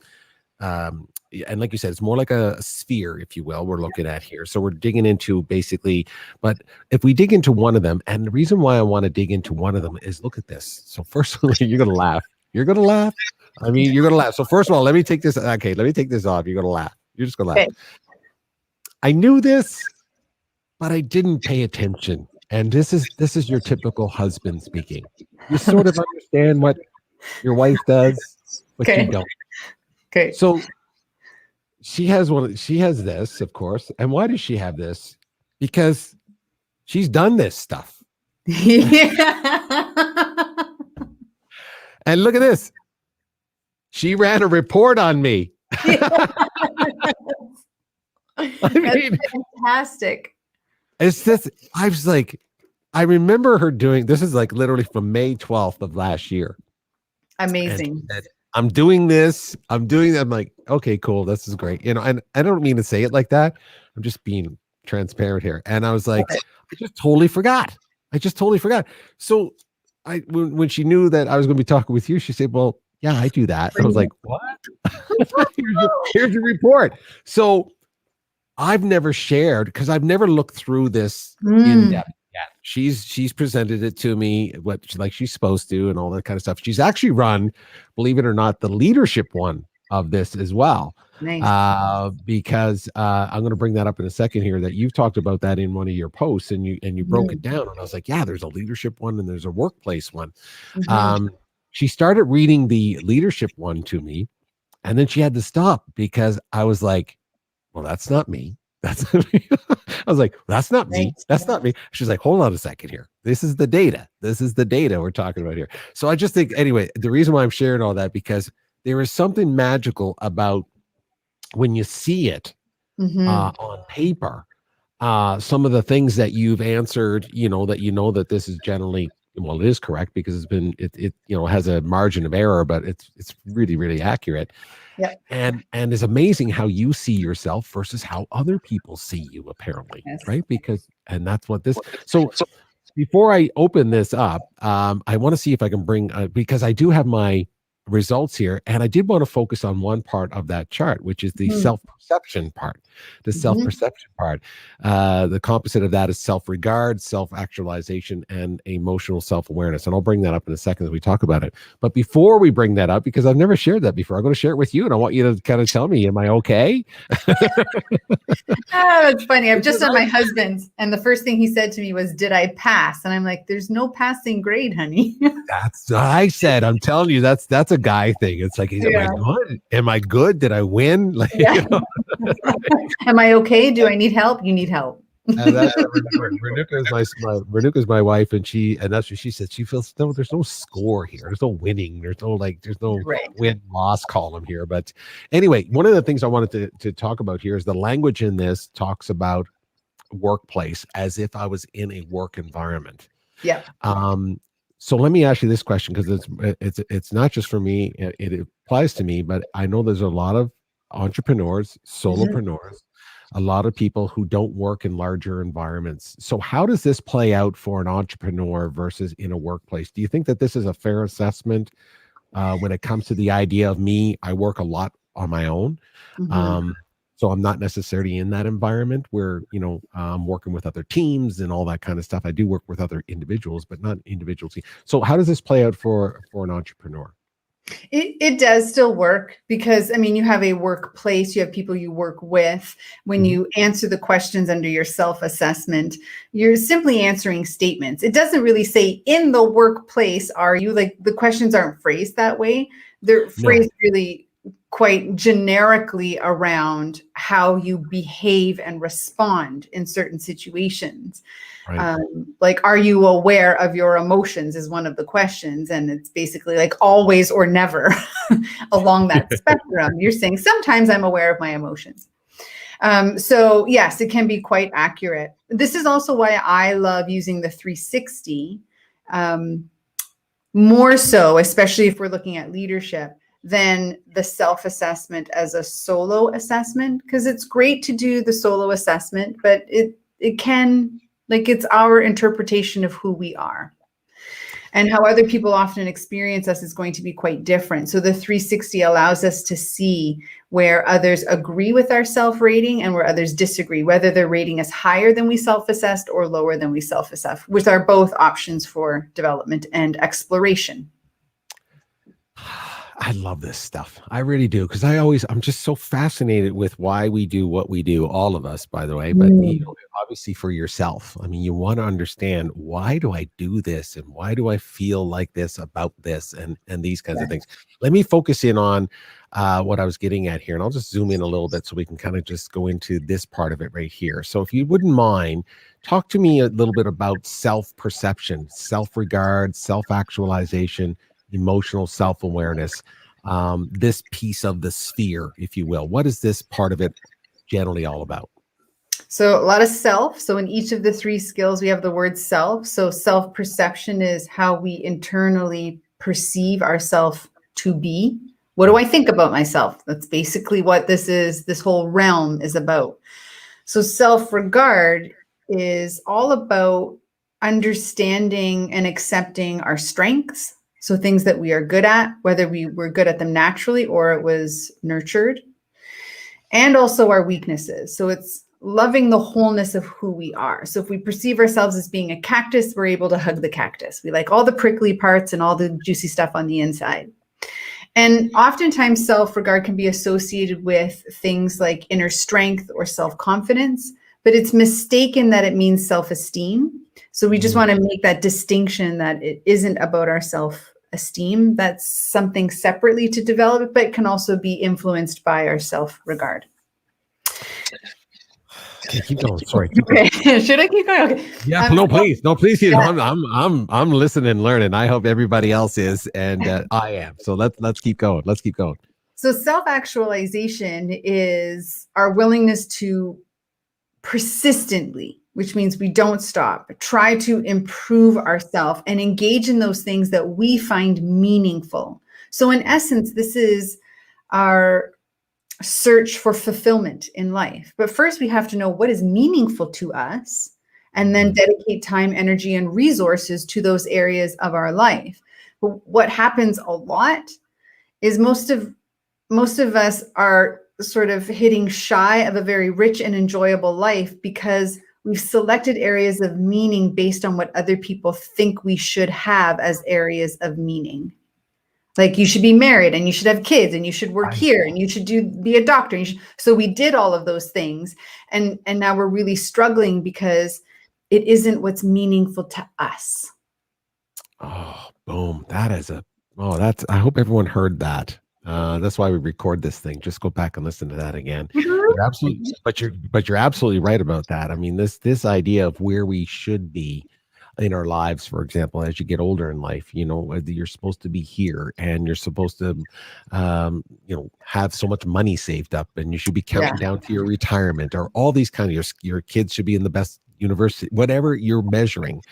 Speaker 1: and like you said, it's more like a sphere, if you will, we're looking at here. So we're digging into basically, but if we dig into one of them, and the reason why I want to dig into one of them is, look at this. So first of all, you're going to laugh. You're going to laugh. I mean, you're going to laugh. So first of all, let me take this. Okay, let me take this off. You're going to laugh. You're just going to laugh. Okay. I knew this, but I didn't pay attention. And this is your typical husband speaking. You sort of understand what your wife does, but you don't.
Speaker 2: Okay.
Speaker 1: So she has this, of course. And why does she have this? Because she's done this stuff.
Speaker 2: Yeah.
Speaker 1: And look at this. She ran a report on me. I mean,
Speaker 2: fantastic.
Speaker 1: It's this. I was like, I remember her doing this, is like literally from May 12th of last year.
Speaker 2: Amazing.
Speaker 1: I'm doing this. I'm doing that. I'm like, okay, cool. This is great. And I don't mean to say it like that. I'm just being transparent here. And I was like, I just totally forgot. So when she knew that I was going to be talking with you, she said, well, yeah, I do that. I was like, what? here's your report. So I've never shared, because I've never looked through this in depth yet. She's presented it to me, like she's supposed to, and all that kind of stuff. She's actually run, believe it or not, the leadership one of this as well.
Speaker 2: Nice.
Speaker 1: Because I'm going to bring that up in a second here, that you've talked about that in one of your posts, and you broke it down. And I was like, yeah, there's a leadership one and there's a workplace one. She started reading the leadership one to me, and then she had to stop because I was like, well, that's not me. I was like, that's not me. That's not me. She's like, hold on a second here. This is the data. We're talking about here. So I just think, anyway, the reason why I'm sharing all that, because there is something magical about when you see it, on paper. Some of the things that you've answered, that this is generally, well, it is correct because it has a margin of error, but it's really, really accurate.
Speaker 2: Yeah.
Speaker 1: And it's amazing how you see yourself versus how other people see you, apparently.
Speaker 2: Yes.
Speaker 1: Right? And that's what this. So before I open this up, I want to see if I can bring, because I do have my results here, and I did want to focus on one part of that chart, which is the self-perception part. The self-perception part, the composite of that is self-regard, self-actualization, and emotional self-awareness. And I'll bring that up in a second as we talk about it. But before we bring that up, because I've never shared that before, I'm going to share it with you, and I want you to kind of tell me, am I okay?
Speaker 2: That's funny. I've just done my husband's, and the first thing he said to me was, "Did I pass?" And I'm like, "There's no passing grade, honey."
Speaker 1: That's what I said. I'm telling you, that's a guy thing. It's like, am I good? Am I good? Did I win? Like,
Speaker 2: Am I okay? Do I need help? You need help.
Speaker 1: Renuka is my wife, and that's what she said. She feels there's no score here. There's no winning. There's no win-loss column here. But anyway, one of the things I wanted to talk about here is the language in this talks about workplace as if I was in a work environment.
Speaker 2: Yeah.
Speaker 1: So let me ask you this question, because it's not just for me. It applies to me, but I know there's a lot of entrepreneurs, solopreneurs, a lot of people who don't work in larger environments. So how does this play out for an entrepreneur versus in a workplace? Do you think that this is a fair assessment when it comes to the idea of me? I work a lot on my own. So I'm not necessarily in that environment where, I'm working with other teams and all that kind of stuff. I do work with other individuals, but not individual teams. So how does this play out for an entrepreneur?
Speaker 2: It does still work because, you have a workplace, you have people you work with. When you answer the questions under your self-assessment, you're simply answering statements. It doesn't really say, in the workplace, are you? Like, the questions aren't phrased that way. They're phrased really quite generically around how you behave and respond in certain situations. Right. Like, are you aware of your emotions is one of the questions. And it's basically like always or never along that spectrum. You're saying sometimes I'm aware of my emotions. So yes, it can be quite accurate. This is also why I love using the 360 more so, especially if we're looking at leadership, than the self-assessment as a solo assessment, because it's great to do the solo assessment, but it can, it's our interpretation of who we are. And how other people often experience us is going to be quite different. So the 360 allows us to see where others agree with our self-rating and where others disagree, whether they're rating us higher than we self-assessed or lower than we self-assessed, which are both options for development and exploration.
Speaker 1: I love this stuff. I really do. Because I'm just so fascinated with why we do what we do, all of us, by the way, but obviously for yourself. You want to understand, why do I do this? And why do I feel like this about this and these kinds of things? Let me focus in on what I was getting at here. And I'll just zoom in a little bit so we can kind of just go into this part of it right here. So if you wouldn't mind, talk to me a little bit about self-perception, self-regard, self-actualization, emotional self-awareness, this piece of the sphere, if you will. What is this part of it generally all about?
Speaker 2: So a lot of self. So in each of the three skills, we have the word self. So self-perception is how we internally perceive ourselves to be. What do I think about myself? That's basically what this whole realm is about. So self-regard is all about understanding and accepting our strengths. So things that we are good at, whether we were good at them naturally or it was nurtured, and also our weaknesses. So it's loving the wholeness of who we are. So if we perceive ourselves as being a cactus, we're able to hug the cactus. We like all the prickly parts and all the juicy stuff on the inside. And oftentimes self-regard can be associated with things like inner strength or self-confidence, but it's mistaken that it means self-esteem. So we just want to make that distinction that it isn't about our self-esteem. That's something separately to develop, but can also be influenced by our self-regard.
Speaker 1: Okay, keep going. Sorry.
Speaker 2: Okay. Should I keep going? Okay.
Speaker 1: Yeah. No, please. Yeah. I'm listening and learning. I hope everybody else is, and I am. So let's keep going. So
Speaker 2: So self-actualization is our willingness to persistently, which means we don't stop, try to improve ourselves and engage in those things that we find meaningful. So in essence, this is our search for fulfillment in life. But first we have to know what is meaningful to us, and then dedicate time, energy, and resources to those areas of our life. But what happens a lot is most of us are sort of hitting shy of a very rich and enjoyable life because we've selected areas of meaning based on what other people think we should have as areas of meaning. Like, you should be married and you should have kids and you should work here and you should be a doctor. So we did all of those things. And now we're really struggling because it isn't what's meaningful to us.
Speaker 1: Oh, boom. That's, I hope everyone heard that. That's why we record this thing. Just go back and listen to that again. You're absolutely, but you're absolutely right about that. I mean, this idea of where we should be in our lives, for example, as you get older in life, you're supposed to be here and you're supposed to, have so much money saved up and you should be counting down to your retirement, or all these kind of, your kids should be in the best university, whatever you're measuring.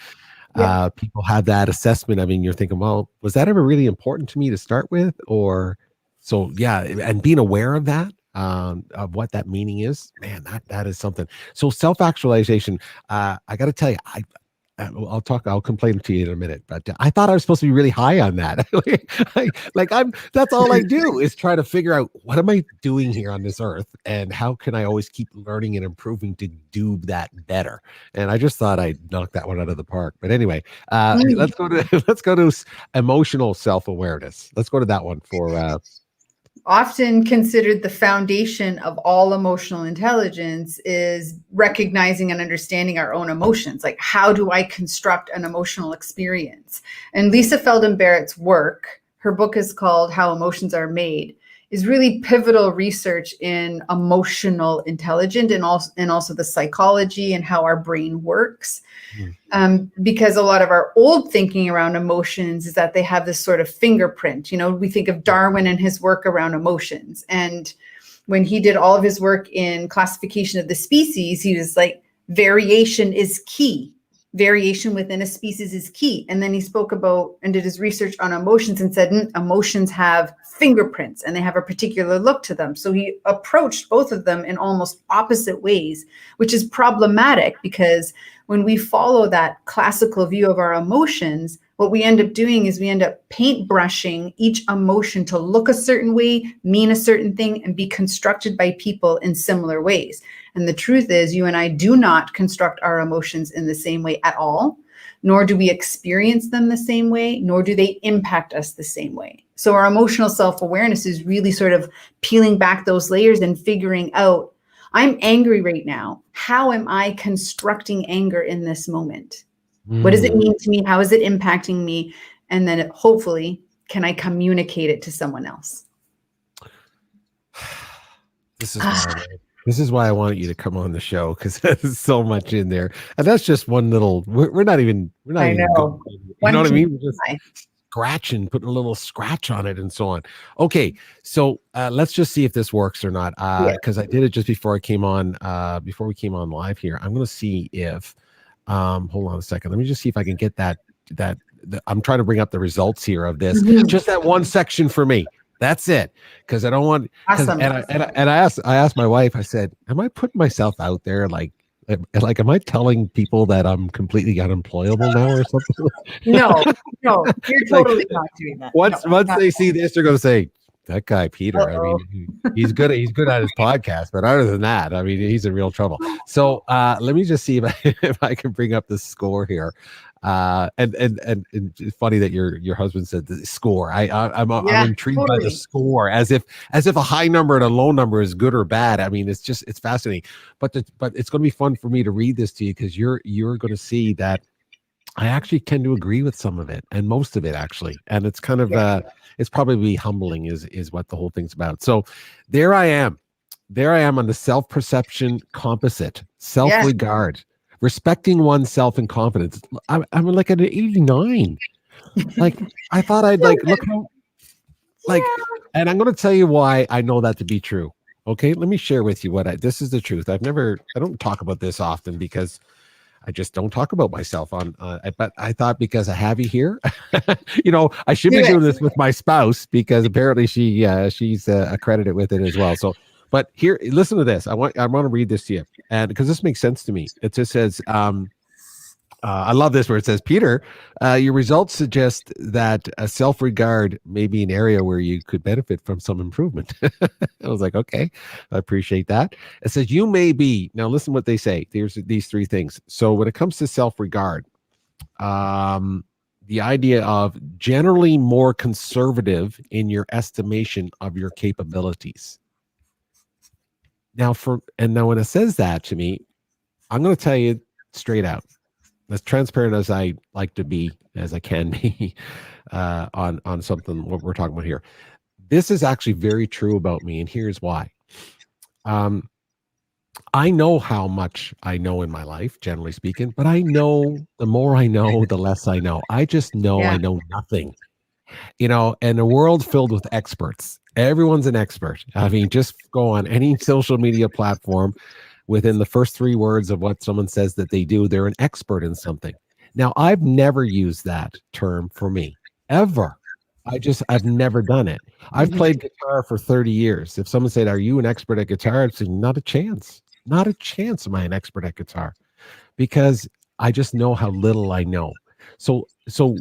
Speaker 1: People have that assessment. I mean, you're thinking, well, was that ever really important to me to start with? Or so, and being aware of that, of what that meaning is, man, that is something. So self-actualization, I got to tell you, I'll complain to you in a minute, but I thought I was supposed to be really high on that. That's all I do is try to figure out, what am I doing here on this earth and how can I always keep learning and improving to do that better? And I just thought I'd knock that one out of the park. But anyway, let's go to emotional self-awareness. Let's go to that one for,
Speaker 2: often considered the foundation of all emotional intelligence is recognizing and understanding our own emotions. Like, how do I construct an emotional experience? And Lisa Feldman Barrett's work, her book is called How Emotions Are Made, is really pivotal research in emotional intelligence and also the psychology and how our brain works. Because a lot of our old thinking around emotions is that they have this sort of fingerprint. We think of Darwin and his work around emotions. And when he did all of his work in classification of the species, he was like, variation is key. Variation within a species is key. And then he spoke about and did his research on emotions and said, emotions have fingerprints and they have a particular look to them. So he approached both of them in almost opposite ways, which is problematic because when we follow that classical view of our emotions, what we end up doing is we end up paintbrushing each emotion to look a certain way, mean a certain thing, and be constructed by people in similar ways. And the truth is, you and I do not construct our emotions in the same way at all, nor do we experience them the same way, nor do they impact us the same way. So our emotional self-awareness is really sort of peeling back those layers and figuring out, I'm angry right now. How am I constructing anger in this moment? What does it mean to me? How is it impacting me? And then hopefully, can I communicate it to someone else?
Speaker 1: This is why I wanted you to come on the show, because there's so much in there, and that's just one little. We're not even.
Speaker 2: I know.
Speaker 1: You know what I mean? We're just scratching, putting a little scratch on it, and so on. Okay, so let's just see if this works or not. Because I did it just before I came on. Before we came on live here, I'm going to see if. Hold on a second. Let me just see if I can get that. I'm trying to bring up the results here of this. Just that one section for me. That's it, because I don't want.
Speaker 2: Awesome.
Speaker 1: And I asked my wife. I said, "Am I putting myself out there? Like, am I telling people that I'm completely unemployable now or something?"
Speaker 2: No, you're totally not doing that.
Speaker 1: Once they see this, they're going to say, "That guy Peter. I mean, he's good at his podcast, but other than that, I mean, he's in real trouble." So let me just see if I can bring up the score here. And it's funny that your husband said the score. I'm intrigued by the score, as if a high number and a low number is good or bad. I mean, it's fascinating. But it's going to be fun for me to read this to you, because you're going to see that I actually tend to agree with some of it, and most of it actually. And it's kind of it's probably humbling is what the whole thing's about. So there I am on the self-perception composite, self-regard. Respecting oneself and confidence. I'm like at an 89. Like, I thought I'd look how, And I'm going to tell you why I know that to be true. Okay, let me share with you this is the truth. I don't talk about this often because I just don't talk about myself but I thought because I have you here, I should be doing this with my spouse because apparently she's accredited with it as well. So, but here, listen to this. I want to read this to you, and because this makes sense to me. It just says, I love this where it says, Peter, your results suggest that self-regard may be an area where you could benefit from some improvement. I was like, okay, I appreciate that. It says you may be, now listen what they say. There's these three things. So when it comes to self-regard, the idea of generally more conservative in your estimation of your capabilities. Now when it says that to me, I'm going to tell you straight out, as transparent as I like to be, as I can be, on something what we're talking about here. This is actually very true about me, and here's why. I know how much I know in my life, generally speaking, but I know the more I know, the less I know. I just know I know nothing. In a world filled with experts, everyone's an expert. I mean, just go on any social media platform. Within the first 3 words of what someone says that they do, they're an expert in something. Now, I've never used that term for me, ever. I've never done it. I've played guitar for 30 years. If someone said, are you an expert at guitar? I'd say, not a chance. Not a chance am I an expert at guitar, because I just know how little I know. So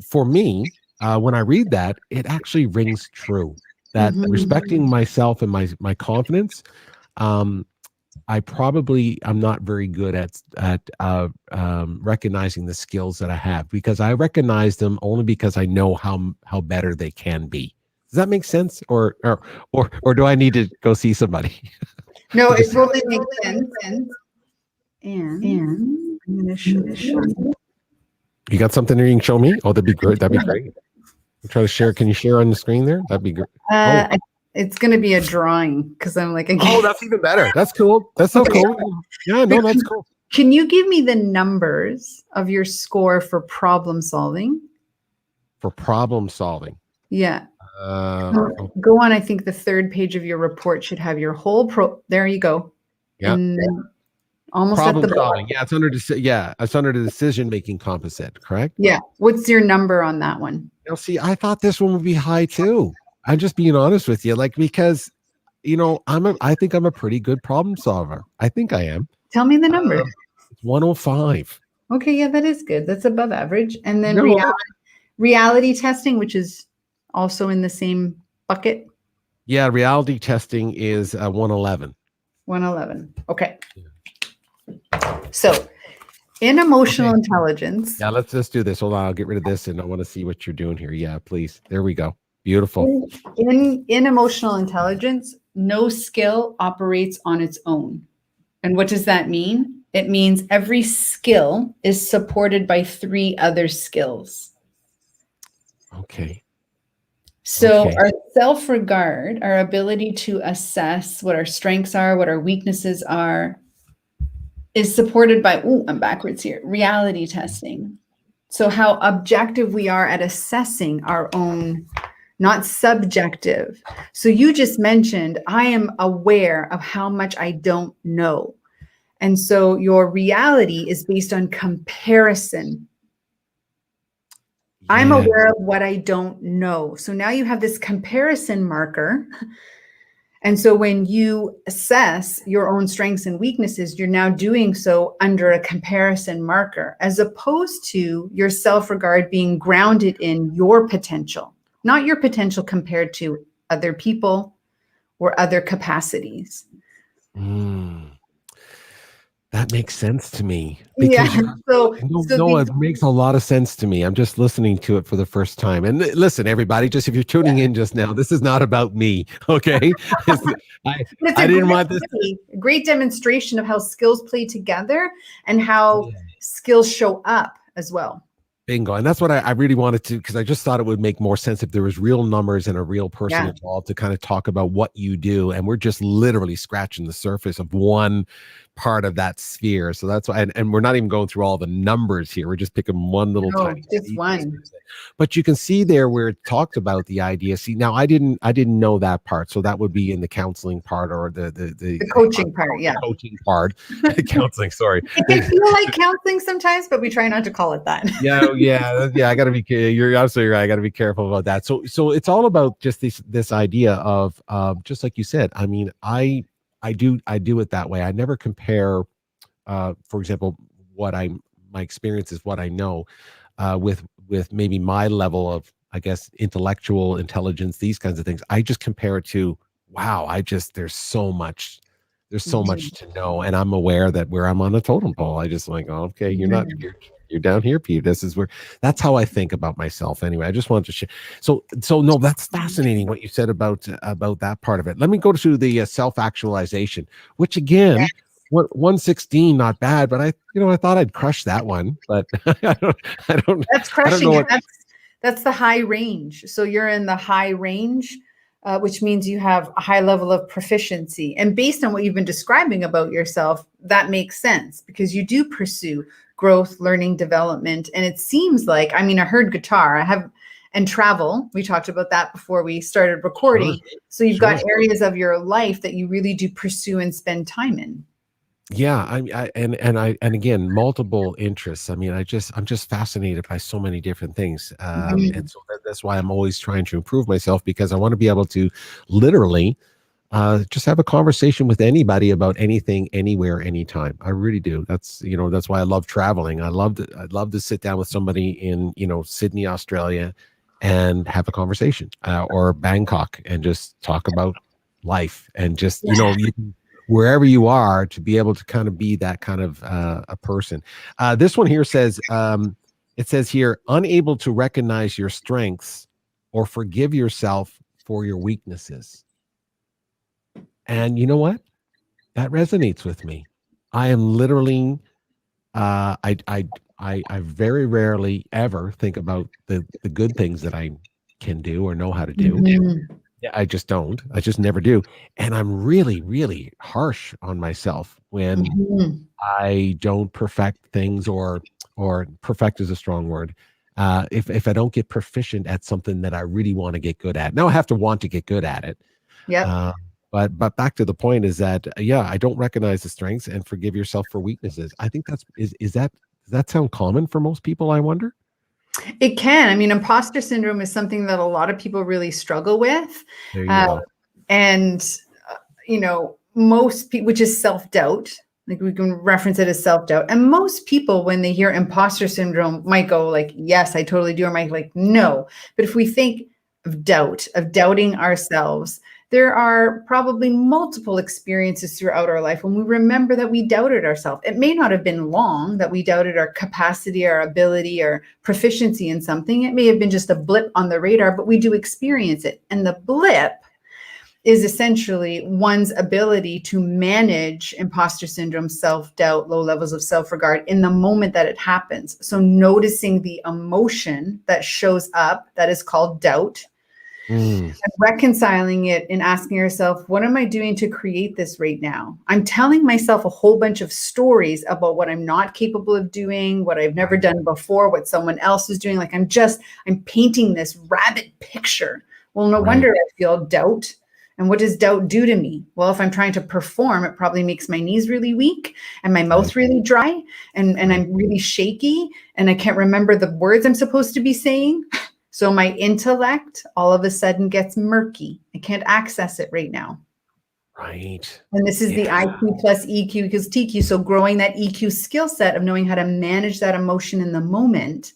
Speaker 1: for me, when I read that, it actually rings true, that respecting myself and my confidence, I'm not very good at recognizing the skills that I have, because I recognize them only because I know how better they can be. Does that make sense? Or do I need to go see somebody?
Speaker 2: No, it totally makes sense. And I'm going to show you.
Speaker 1: You got something there you can show me? Oh, that'd be great. That'd be great. I'm trying to share. Can you share on the screen there? That'd be great.
Speaker 2: It's going to be a drawing because I'm like,
Speaker 1: oh, that's even better. That's cool. That's so cool. Yeah, no, that's cool.
Speaker 2: Can you give me the numbers of your score for problem solving?
Speaker 1: For problem solving?
Speaker 2: Yeah. Go on. I think the 3rd page of your report should have your whole there you go.
Speaker 1: Yeah.
Speaker 2: Almost
Speaker 1: problem
Speaker 2: at the
Speaker 1: solving. Yeah, it's under the decision-making composite, correct?
Speaker 2: Yeah. What's your number on that one?
Speaker 1: See, I thought this one would be high too. I'm just being honest with you, because I think I'm a pretty good problem solver. I think I am.
Speaker 2: Tell me the number.
Speaker 1: It's 105.
Speaker 2: Okay, yeah, that is good. That's above average. And then reality testing, which is also in the same bucket.
Speaker 1: Yeah, reality testing is 111.
Speaker 2: 111. Okay. So in emotional intelligence.
Speaker 1: Yeah, let's just do this. Hold on, I'll get rid of this, and I want to see what you're doing here. Yeah, please. There we go. Beautiful.
Speaker 2: In emotional intelligence, no skill operates on its own. And what does that mean? It means every skill is supported by 3 other skills.
Speaker 1: Okay.
Speaker 2: So our self-regard, our ability to assess what our strengths are, what our weaknesses are, is supported by, I'm backwards here, reality testing. So how objective we are at assessing our own, not subjective. So you just mentioned, I am aware of how much I don't know. And so your reality is based on comparison. Yeah. I'm aware of what I don't know. So now you have this comparison marker. And so when you assess your own strengths and weaknesses, you're now doing so under a comparison marker, as opposed to your self-regard being grounded in your potential, not your potential compared to other people or other capacities.
Speaker 1: That makes sense to me. Because it makes a lot of sense to me. I'm just listening to it for the first time. And listen, everybody, just if you're tuning in just now, this is not about me, okay? I didn't want this.
Speaker 2: Great demonstration of how skills play together and how skills show up as well.
Speaker 1: Bingo. And that's what I really wanted to, because I just thought it would make more sense if there was real numbers and a real person involved to kind of talk about what you do. And we're just literally scratching the surface of one part of that sphere. So that's why, and we're not even going through all the numbers here. We're just picking one little
Speaker 2: No,
Speaker 1: tiny
Speaker 2: just
Speaker 1: piece.
Speaker 2: one.
Speaker 1: But you can see there where it talked about the idea. See, now I didn't know that part. So that would be in the counseling part or the
Speaker 2: coaching part. Yeah.
Speaker 1: the coaching part. Counseling, sorry.
Speaker 2: It can feel like counseling sometimes, but we try not to call it that.
Speaker 1: Yeah. I gotta be. You're absolutely right. I gotta be careful about that. So it's all about just this idea of just like you said. I mean, I do it that way. I never compare, for example, my experience is what I know, with maybe my level of, I guess, intellectual intelligence, these kinds of things. I just compare it to, wow, there's so much to know. And I'm aware that where I'm on a totem pole, I just like, oh, okay, you're down here, Pete. This is that's how I think about myself anyway. I just wanted to share. So no, that's fascinating what you said about that part of it. Let me go to the self-actualization, which again, yes. 116, not bad, but I thought I'd crush that one, but I don't.
Speaker 2: That's crushing.
Speaker 1: I don't know
Speaker 2: that's the high range. So you're in the high range, which means you have a high level of proficiency. And based on what you've been describing about yourself, that makes sense because you do pursue growth, learning, development. And it seems like, I mean, I heard guitar, and travel. We talked about that before we started recording. Sure. So you've got areas of your life that you really do pursue and spend time in.
Speaker 1: Yeah, and again, multiple interests. I mean, I'm just fascinated by so many different things, and so that's why I'm always trying to improve myself, because I want to be able to literally just have a conversation with anybody about anything, anywhere, anytime. I really do. That's why I love traveling. I'd love to sit down with somebody in Sydney, Australia, and have a conversation, or Bangkok, and just talk about life, and just you can, wherever you are, to be able to kind of be that kind of a person. This one here says, it says here, unable to recognize your strengths or forgive yourself for your weaknesses. And you know what? That resonates with me. I am literally, I very rarely ever think about the good things that I can do or know how to do. Mm-hmm. Yeah, I just don't. I just never do. And I'm really, really harsh on myself when I don't perfect things, or perfect is a strong word. If I don't get proficient at something that I really want to get good at. Now I have to want to get good at it.
Speaker 2: Yeah.
Speaker 1: But back to the point is that, I don't recognize the strengths and forgive yourself for weaknesses. I think does that sound common for most people, I wonder?
Speaker 2: It can. I mean, imposter syndrome is something that a lot of people really struggle with.
Speaker 1: There you go.
Speaker 2: And, most people, which is self-doubt, like we can reference it as self-doubt. And most people, when they hear imposter syndrome, might go like, yes, I totally do. Or might like, no. But if we think of doubt, of doubting ourselves, there are probably multiple experiences throughout our life when we remember that we doubted ourselves. It may not have been long that we doubted our capacity, our ability, or proficiency in something. It may have been just a blip on the radar, but we do experience it. And the blip is essentially one's ability to manage imposter syndrome, self-doubt, low levels of self-regard in the moment that it happens. So noticing the emotion that shows up, that is called doubt, and reconciling it and asking yourself, what am I doing to create this right now? I'm telling myself a whole bunch of stories about what I'm not capable of doing, what I've never done before, what someone else is doing. Like I'm painting this rabbit picture. Well, no wonder I feel doubt. And what does doubt do to me? Well, if I'm trying to perform, it probably makes my knees really weak and my mouth really dry, and I'm really shaky, and I can't remember the words I'm supposed to be saying. So my intellect all of a sudden gets murky. I can't access it right now.
Speaker 1: Right.
Speaker 2: And this is the IQ plus EQ equals TQ. So growing that EQ skill set of knowing how to manage that emotion in the moment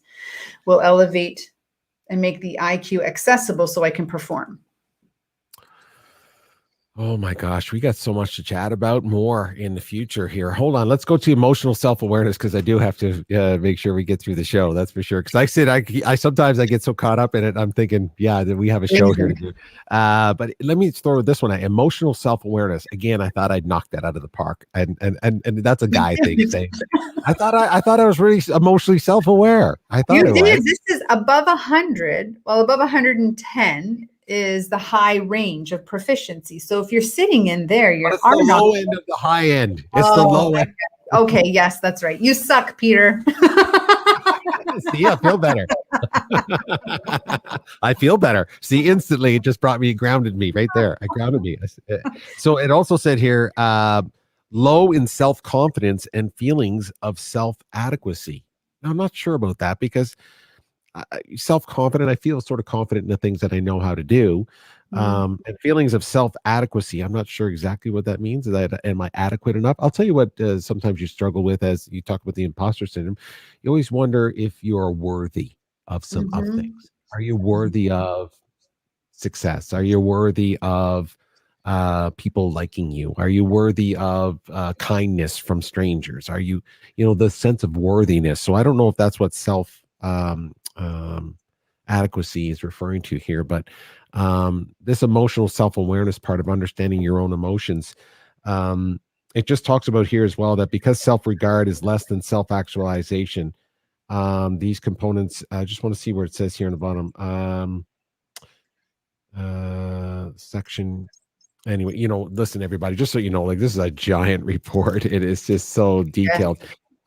Speaker 2: will elevate and make the IQ accessible so I can perform.
Speaker 1: Oh my gosh, we got so much to chat about, more in the future here. Hold on, let's go to emotional self-awareness, because I do have to make sure we get through the show. That's for sure. Because I said I sometimes I get so caught up in it, I'm thinking, that we have a show here to do. But let me throw this one out. Emotional self-awareness. Again, I thought I'd knock that out of the park, and that's a guy thing saying. I thought I was really emotionally self-aware. I thought
Speaker 2: you did. This is above 100. Well, above 110. is the high range of proficiency. So if you're sitting in there,
Speaker 1: But
Speaker 2: you're
Speaker 1: it's the low end of the high end. It's the low end.
Speaker 2: Okay, yes, that's right. You suck, Peter.
Speaker 1: See, I feel better. I feel better. See, instantly, it just grounded me right there. I grounded me. So it also said here, low in self-confidence and feelings of self-adequacy. Now, I'm not sure about that because self-confident, I feel sort of confident in the things that I know how to do. And feelings of self-adequacy, I'm not sure exactly what that means. Am I adequate enough? I'll tell you what sometimes you struggle with as you talk about the imposter syndrome. You always wonder if you're worthy of some of things. Are you worthy of success? Are you worthy of people liking you? Are you worthy of kindness from strangers? Are you, the sense of worthiness? So I don't know if that's what self adequacy is referring to here, but this emotional self-awareness part of understanding your own emotions, it just talks about here as well that because self-regard is less than self-actualization, these components, I just want to see where it says here on the bottom, section. Anyway, listen, everybody, just so you know, like, this is a giant report. It is just so detailed.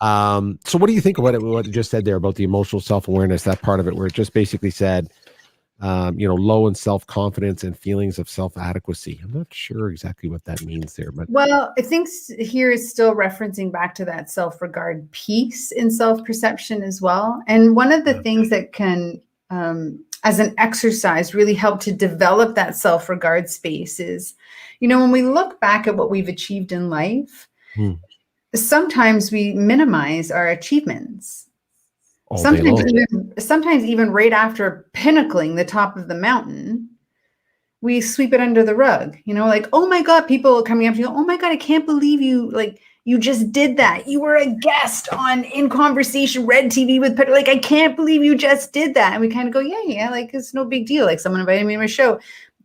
Speaker 1: So what do you think of what it just said there about the emotional self-awareness, that part of it, where it just basically said, low in self-confidence and feelings of self-adequacy? I'm not sure exactly what that means there, but
Speaker 2: well, I think here is still referencing back to that self-regard piece in self-perception as well. And one of the things that can, as an exercise, really help to develop that self-regard space is, when we look back at what we've achieved in life, sometimes we minimize our achievements. Sometimes even right after pinnacling the top of the mountain, we sweep it under the rug, like, oh my God, people coming up to you, oh my God, I can't believe you just did that. You were a guest on In Conversation Red TV with Peter. Like, I can't believe you just did that. And we kind of go, yeah, like, it's no big deal. Like, someone invited me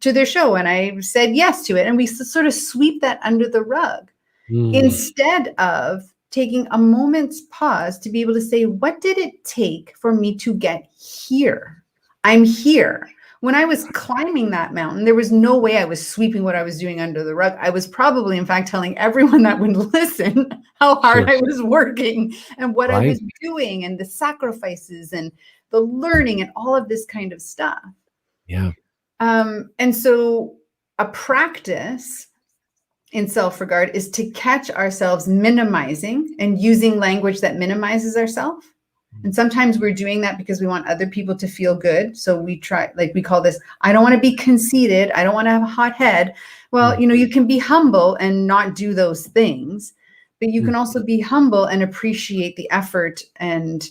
Speaker 2: to their show and I said yes to it. And we sort of sweep that under the rug instead of taking a moment's pause to be able to say, what did it take for me to get here? I'm here. When I was climbing that mountain, there was no way I was sweeping what I was doing under the rug. I was probably, in fact, telling everyone that would listen how hard I was working and what I was doing and the sacrifices and the learning and all of this kind of stuff.
Speaker 1: Yeah.
Speaker 2: And so a practice in self-regard is to catch ourselves minimizing and using language that minimizes ourselves. And sometimes we're doing that because we want other people to feel good. So we try, like, we call this, I don't want to be conceited. I don't want to have a hot head. Well, you can be humble and not do those things, but you can also be humble and appreciate the effort and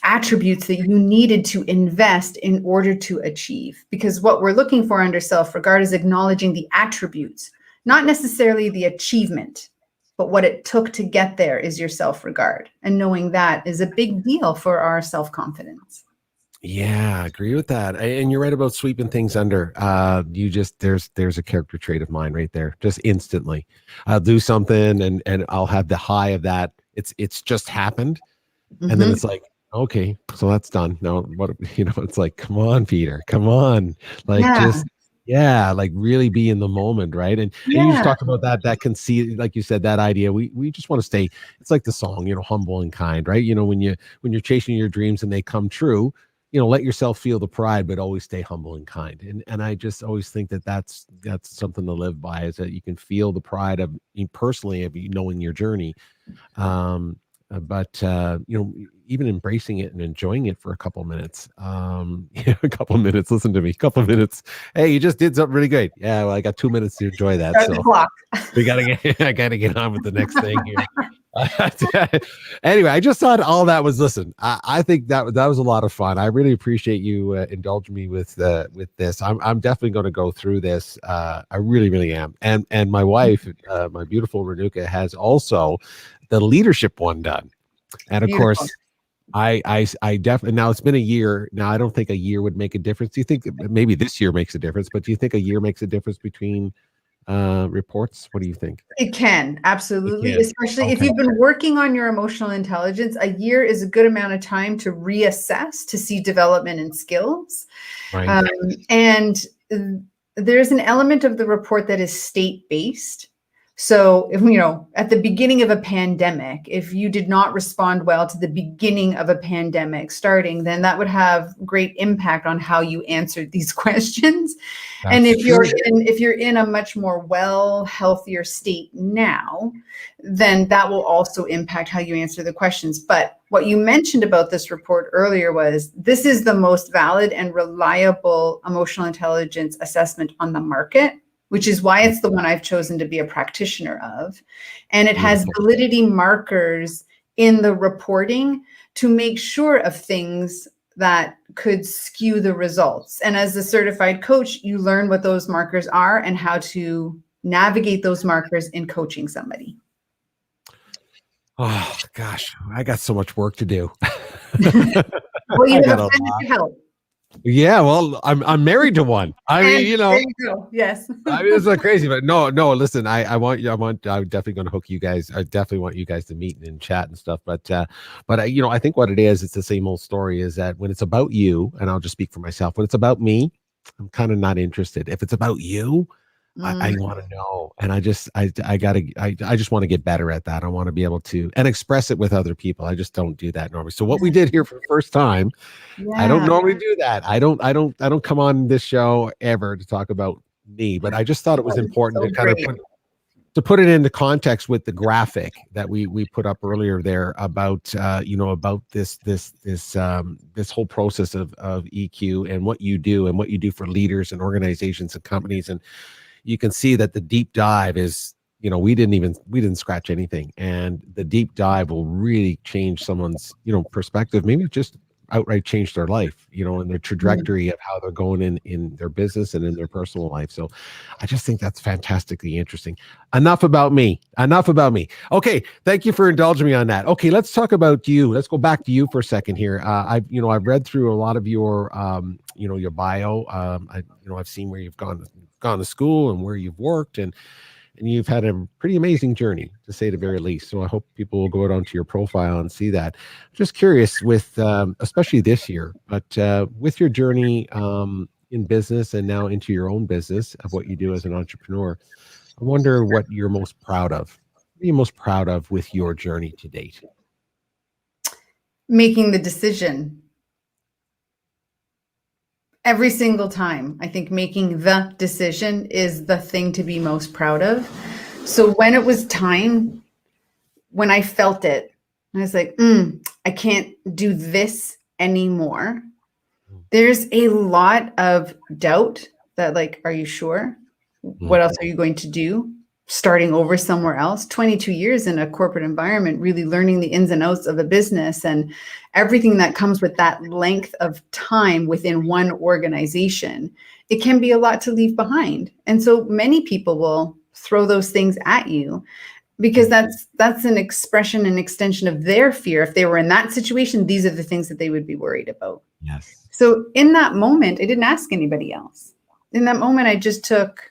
Speaker 2: attributes that you needed to invest in order to achieve. Because what we're looking for under self-regard is acknowledging the attributes, not necessarily the achievement, but what it took to get there is your self-regard. And knowing that is a big deal for our self-confidence.
Speaker 1: Yeah, I agree with that. And you're right about sweeping things under. There's a character trait of mine right there. Just instantly. I'll do something and I'll have the high of that. It's just happened. And then it's like, okay, so that's done. Now what, it's like, come on, Peter, come on. Like, like really be in the moment, right? And you just talked about that conceit, like you said, that idea. We just want to stay. It's like the song, humble and kind, right? When you're chasing your dreams and they come true, let yourself feel the pride, but always stay humble and kind. And I just always think that's something to live by, is that you can feel the pride of personally of knowing your journey. But even embracing it and enjoying it for a couple minutes. A couple minutes. Listen to me. A couple minutes. Hey, you just did something really great. Yeah, well, I got 2 minutes to enjoy that. So I gotta get on with the next thing here. Anyway, I just thought all that was. Listen, I think that was a lot of fun. I really appreciate you indulging me with this. I'm definitely going to go through this. I really, really am. And my wife, my beautiful Renuka, has also the leadership one done. And of course, I definitely, now it's been a year. Now, I don't think a year would make a difference. Do you think maybe this year makes a difference, but do you think a year makes a difference between reports? What do you think?
Speaker 2: It can, absolutely,
Speaker 1: can.
Speaker 2: especially if
Speaker 1: Okay.
Speaker 2: you've been working on your emotional intelligence. A year is a good amount of time to reassess, to see development and skills.
Speaker 1: Right.
Speaker 2: And there's an element of the report that is state-based. So, if, you know, at the beginning of a pandemic, if you did not respond well to the beginning of a pandemic starting, then that would have great impact on how you answered these questions. And if you're in a much more healthier state now, then that will also impact how you answer the questions. But what you mentioned about this report earlier was this is the most valid and reliable emotional intelligence assessment on the market, which is why it's the one I've chosen to be a practitioner of. And it has validity markers in the reporting to make sure of things that could skew the results. And as a certified coach, you learn what those markers are and how to navigate those markers in coaching somebody.
Speaker 1: Oh gosh, I got so much work to do.
Speaker 2: Well, you have friends to help.
Speaker 1: Yeah, well, I'm married to one. I mean, you know,
Speaker 2: there you go. Yes.
Speaker 1: I mean, it's not crazy, but no. Listen, I'm definitely going to hook you guys. I definitely want you guys to meet and chat and stuff. But you know, I think what it is, it's the same old story. Is that when it's about you, and I'll just speak for myself. When it's about me, I'm kind of not interested. If it's about you, I want to know, and I just want to get better at that. I want to be able to and express it with other people. I just don't do that normally. So what we did here for the first time, I don't normally do that. I don't come on this show ever to talk about me, but I just thought it was important to kind of put it into context with the graphic that we put up earlier there about you know, about this whole process of EQ and what you do for leaders and organizations and companies. And you can see that the deep dive is, you know, we didn't scratch anything, and the deep dive will really change someone's, you know, perspective, maybe just outright change their life, you know, and their trajectory of how they're going in their business and in their personal life. So I just think that's fantastically interesting. Enough about me. Okay. Thank you for indulging me on that. Okay. Let's talk about you. Let's go back to you for a second here. I've read through a lot of your, you know, your bio. I've seen where you've gone to school and where you've worked, and you've had a pretty amazing journey, to say the very least. So I hope people will go out onto your profile and see that. Just curious with, especially this year, but with your journey in business and now into your own business of what you do as an entrepreneur, I wonder what you're most proud of. What are you most proud of with your journey to date?
Speaker 2: Making the decision. Every single time, I think making the decision is the thing to be most proud of. So when it was time, when I felt it, I was like, I can't do this anymore. There's a lot of doubt that, like, are you sure? What else are you going to do? Starting over somewhere else. 22 years in a corporate environment, really learning the ins and outs of a business and everything that comes with that length of time within one organization. It can be a lot to leave behind. And so many people will throw those things at you because that's an expression and extension of their fear. If they were in that situation, these are the things that they would be worried about.
Speaker 1: Yes.
Speaker 2: So in that moment, I didn't ask anybody else. In that moment, I just took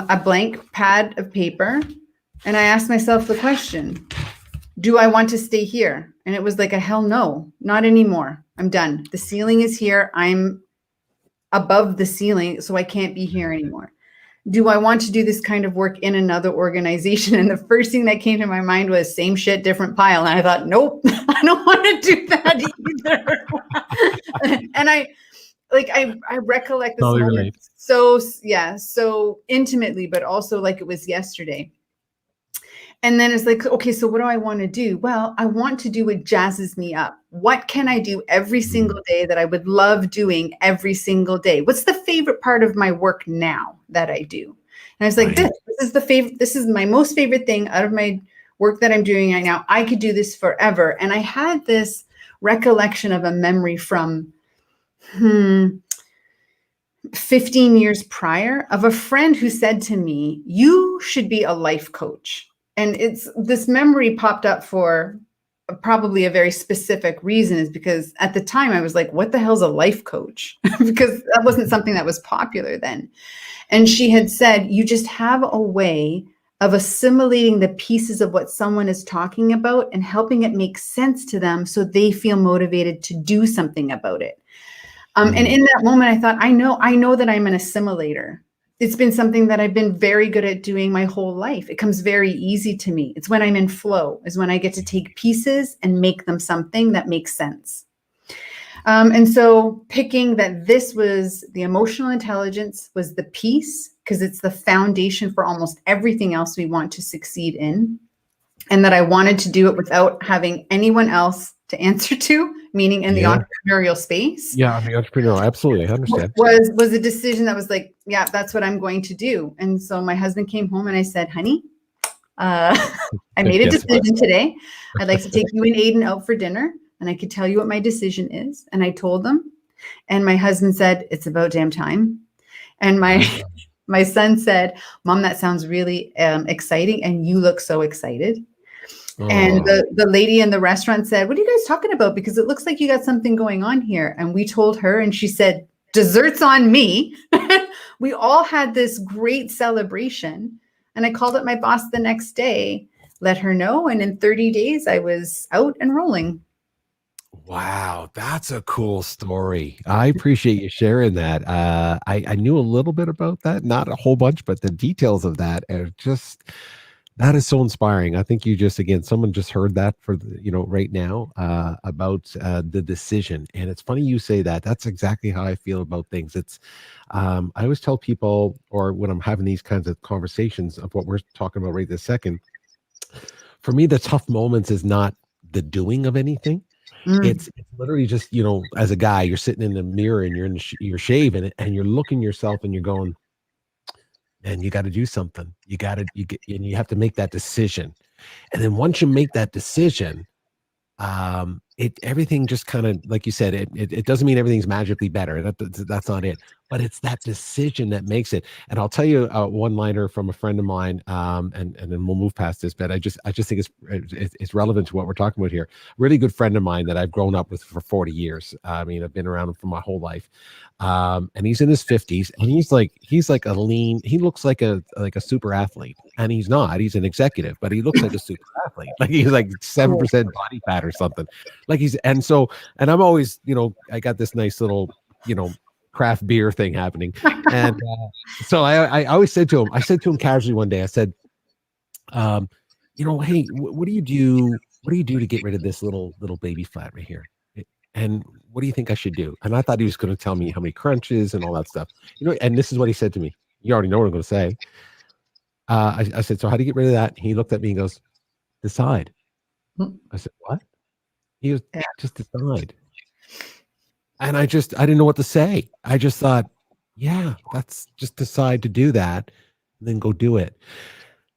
Speaker 2: a blank pad of paper and I asked myself the question, do I want to stay here? And it was like a hell no, not anymore. I'm done. The ceiling is here. I'm above the ceiling, so I can't be here anymore. Do I want to do this kind of work in another organization? And the first thing that came to my mind was same shit, different pile. And I thought, nope, I don't want to do that either. And I recollect this moment so intimately, but also like it was yesterday. And then it's like, okay, so what do I want to do? Well, I want to do what jazzes me up. What can I do every single day that I would love doing every single day? What's the favorite part of my work now that I do? And I was like, this is my most favorite thing out of my work that I'm doing right now. I could do this forever. And I had this recollection of a memory from 15 years prior of a friend who said to me, you should be a life coach. And this memory popped up for probably a very specific reason is because at the time I was like, what the hell's a life coach? Because that wasn't something that was popular then. And she had said, you just have a way of assimilating the pieces of what someone is talking about and helping it make sense to them so they feel motivated to do something about it. And in that moment, I thought, I know that I'm an assimilator. It's been something that I've been very good at doing my whole life. It comes very easy to me. It's when I'm in flow, is when I get to take pieces and make them something that makes sense. And so picking that this was the emotional intelligence was the piece, because it's the foundation for almost everything else we want to succeed in. And that I wanted to do it without having anyone else to answer to, meaning in the entrepreneurial space.
Speaker 1: Yeah, the entrepreneurial, absolutely, I understand.
Speaker 2: Was a decision that was like, yeah, that's what I'm going to do. And so my husband came home and I said, honey, I made a decision today. I'd like to take you and Aiden out for dinner, and I could tell you what my decision is. And I told them, and my husband said, it's about damn time. And my son said, Mom, that sounds really exciting, and you look so excited. And the lady in the restaurant said, what are you guys talking about? Because it looks like you got something going on here. And we told her, and she said, dessert's on me. We all had this great celebration. And I called up my boss the next day, let her know. And in 30 days, I was out and rolling.
Speaker 1: Wow, that's a cool story. I appreciate you sharing that. I knew a little bit about that, not a whole bunch, but the details of that are just, that is so inspiring. I think you just, again, someone just heard that for, right now about the decision. And it's funny you say that. That's exactly how I feel about things. It's, I always tell people, or when I'm having these kinds of conversations of what we're talking about right this second, for me, the tough moments is not the doing of anything. It's literally just, as a guy, you're sitting in the mirror and you're shaving and you're looking yourself and you're going, man, you got to do something. And you have to make that decision. And then once you make that decision, everything just kind of, like you said, it doesn't mean everything's magically better. That's not it. But it's that decision that makes it. And I'll tell you a one-liner from a friend of mine, and then we'll move past this. But I just think it's relevant to what we're talking about here. Really good friend of mine that I've grown up with for 40 years. I mean, I've been around him for my whole life. And he's in his 50s, and he's like a lean. He looks like a super athlete, and he's not. He's an executive, but he looks like a super athlete. Like he's like 7% body fat or something. And I'm always, I got this nice little, craft beer thing happening. And so I always said to him casually one day, I said, hey, what do you do? What do you do to get rid of this little baby fat right here? And what do you think I should do? And I thought he was going to tell me how many crunches and all that stuff, and this is what he said to me. You already know what I'm going to say. I said, so how do you get rid of that? He looked at me and goes, decide. I said, what? He goes, just decide. And I didn't know what to say. I just thought, yeah, that's just decide to do that and then go do it.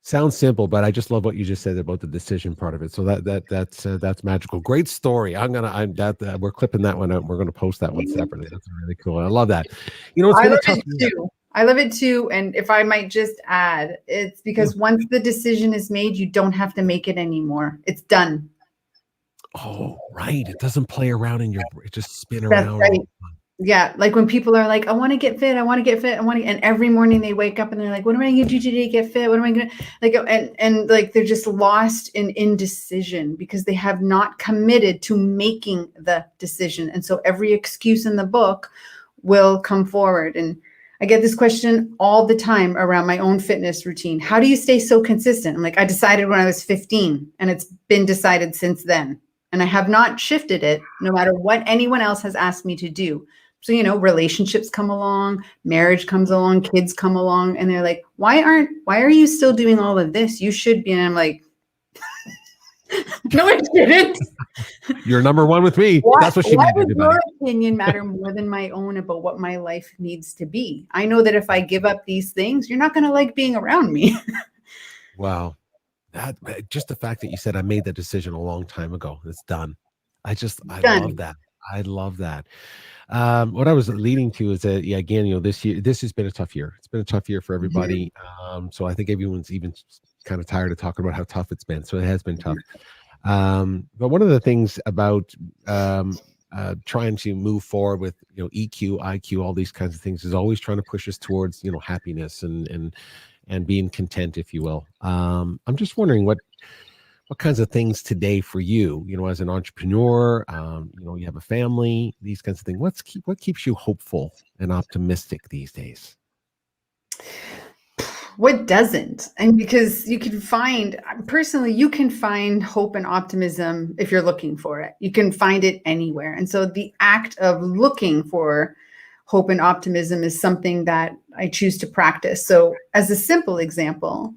Speaker 1: Sounds simple, but I just love what you just said about the decision part of it. So that's magical. Great story. We're clipping that one out. We're going to post that one separately. That's really cool. I love that.
Speaker 2: I love it too. And if I might just add, it's because once the decision is made, you don't have to make it anymore. It's done.
Speaker 1: Oh, right. It doesn't play around in it just spin around.
Speaker 2: Right. Yeah. Like when people are like, I want to get fit. And every morning they wake up and they're like, what am I going to do today to get fit? What am I going to like? And like, they're just lost in indecision because they have not committed to making the decision. And so every excuse in the book will come forward. And I get this question all the time around my own fitness routine. How do you stay so consistent? I'm like, I decided when I was 15 and it's been decided since then. And I have not shifted it no matter what anyone else has asked me to do. So, relationships come along, marriage comes along, kids come along, and they're like, why are you still doing all of this? You should be. And I'm like, no, I didn't.
Speaker 1: You're number one with me. That's what she
Speaker 2: Why
Speaker 1: did.
Speaker 2: Does your opinion matter more than my own about what my life needs to be? I know that if I give up these things, you're not going to like being around me.
Speaker 1: Wow. Just the fact that you said I made that decision a long time ago. It's done. I love that. I love that. What I was leading to is that, again, this year, this has been a tough year. It's been a tough year for everybody. So I think everyone's even kind of tired of talking about how tough it's been. So it has been tough. But one of the things about trying to move forward with, EQ, IQ, all these kinds of things is always trying to push us towards, happiness and being content, if you will. I'm just wondering what kinds of things today for you, as an entrepreneur, you have a family, these kinds of things. What keeps you hopeful and optimistic these days?
Speaker 2: What doesn't? And because you can find hope and optimism if you're looking for it. You can find it anywhere. And so the act of looking for hope and optimism is something that I choose to practice. So as a simple example,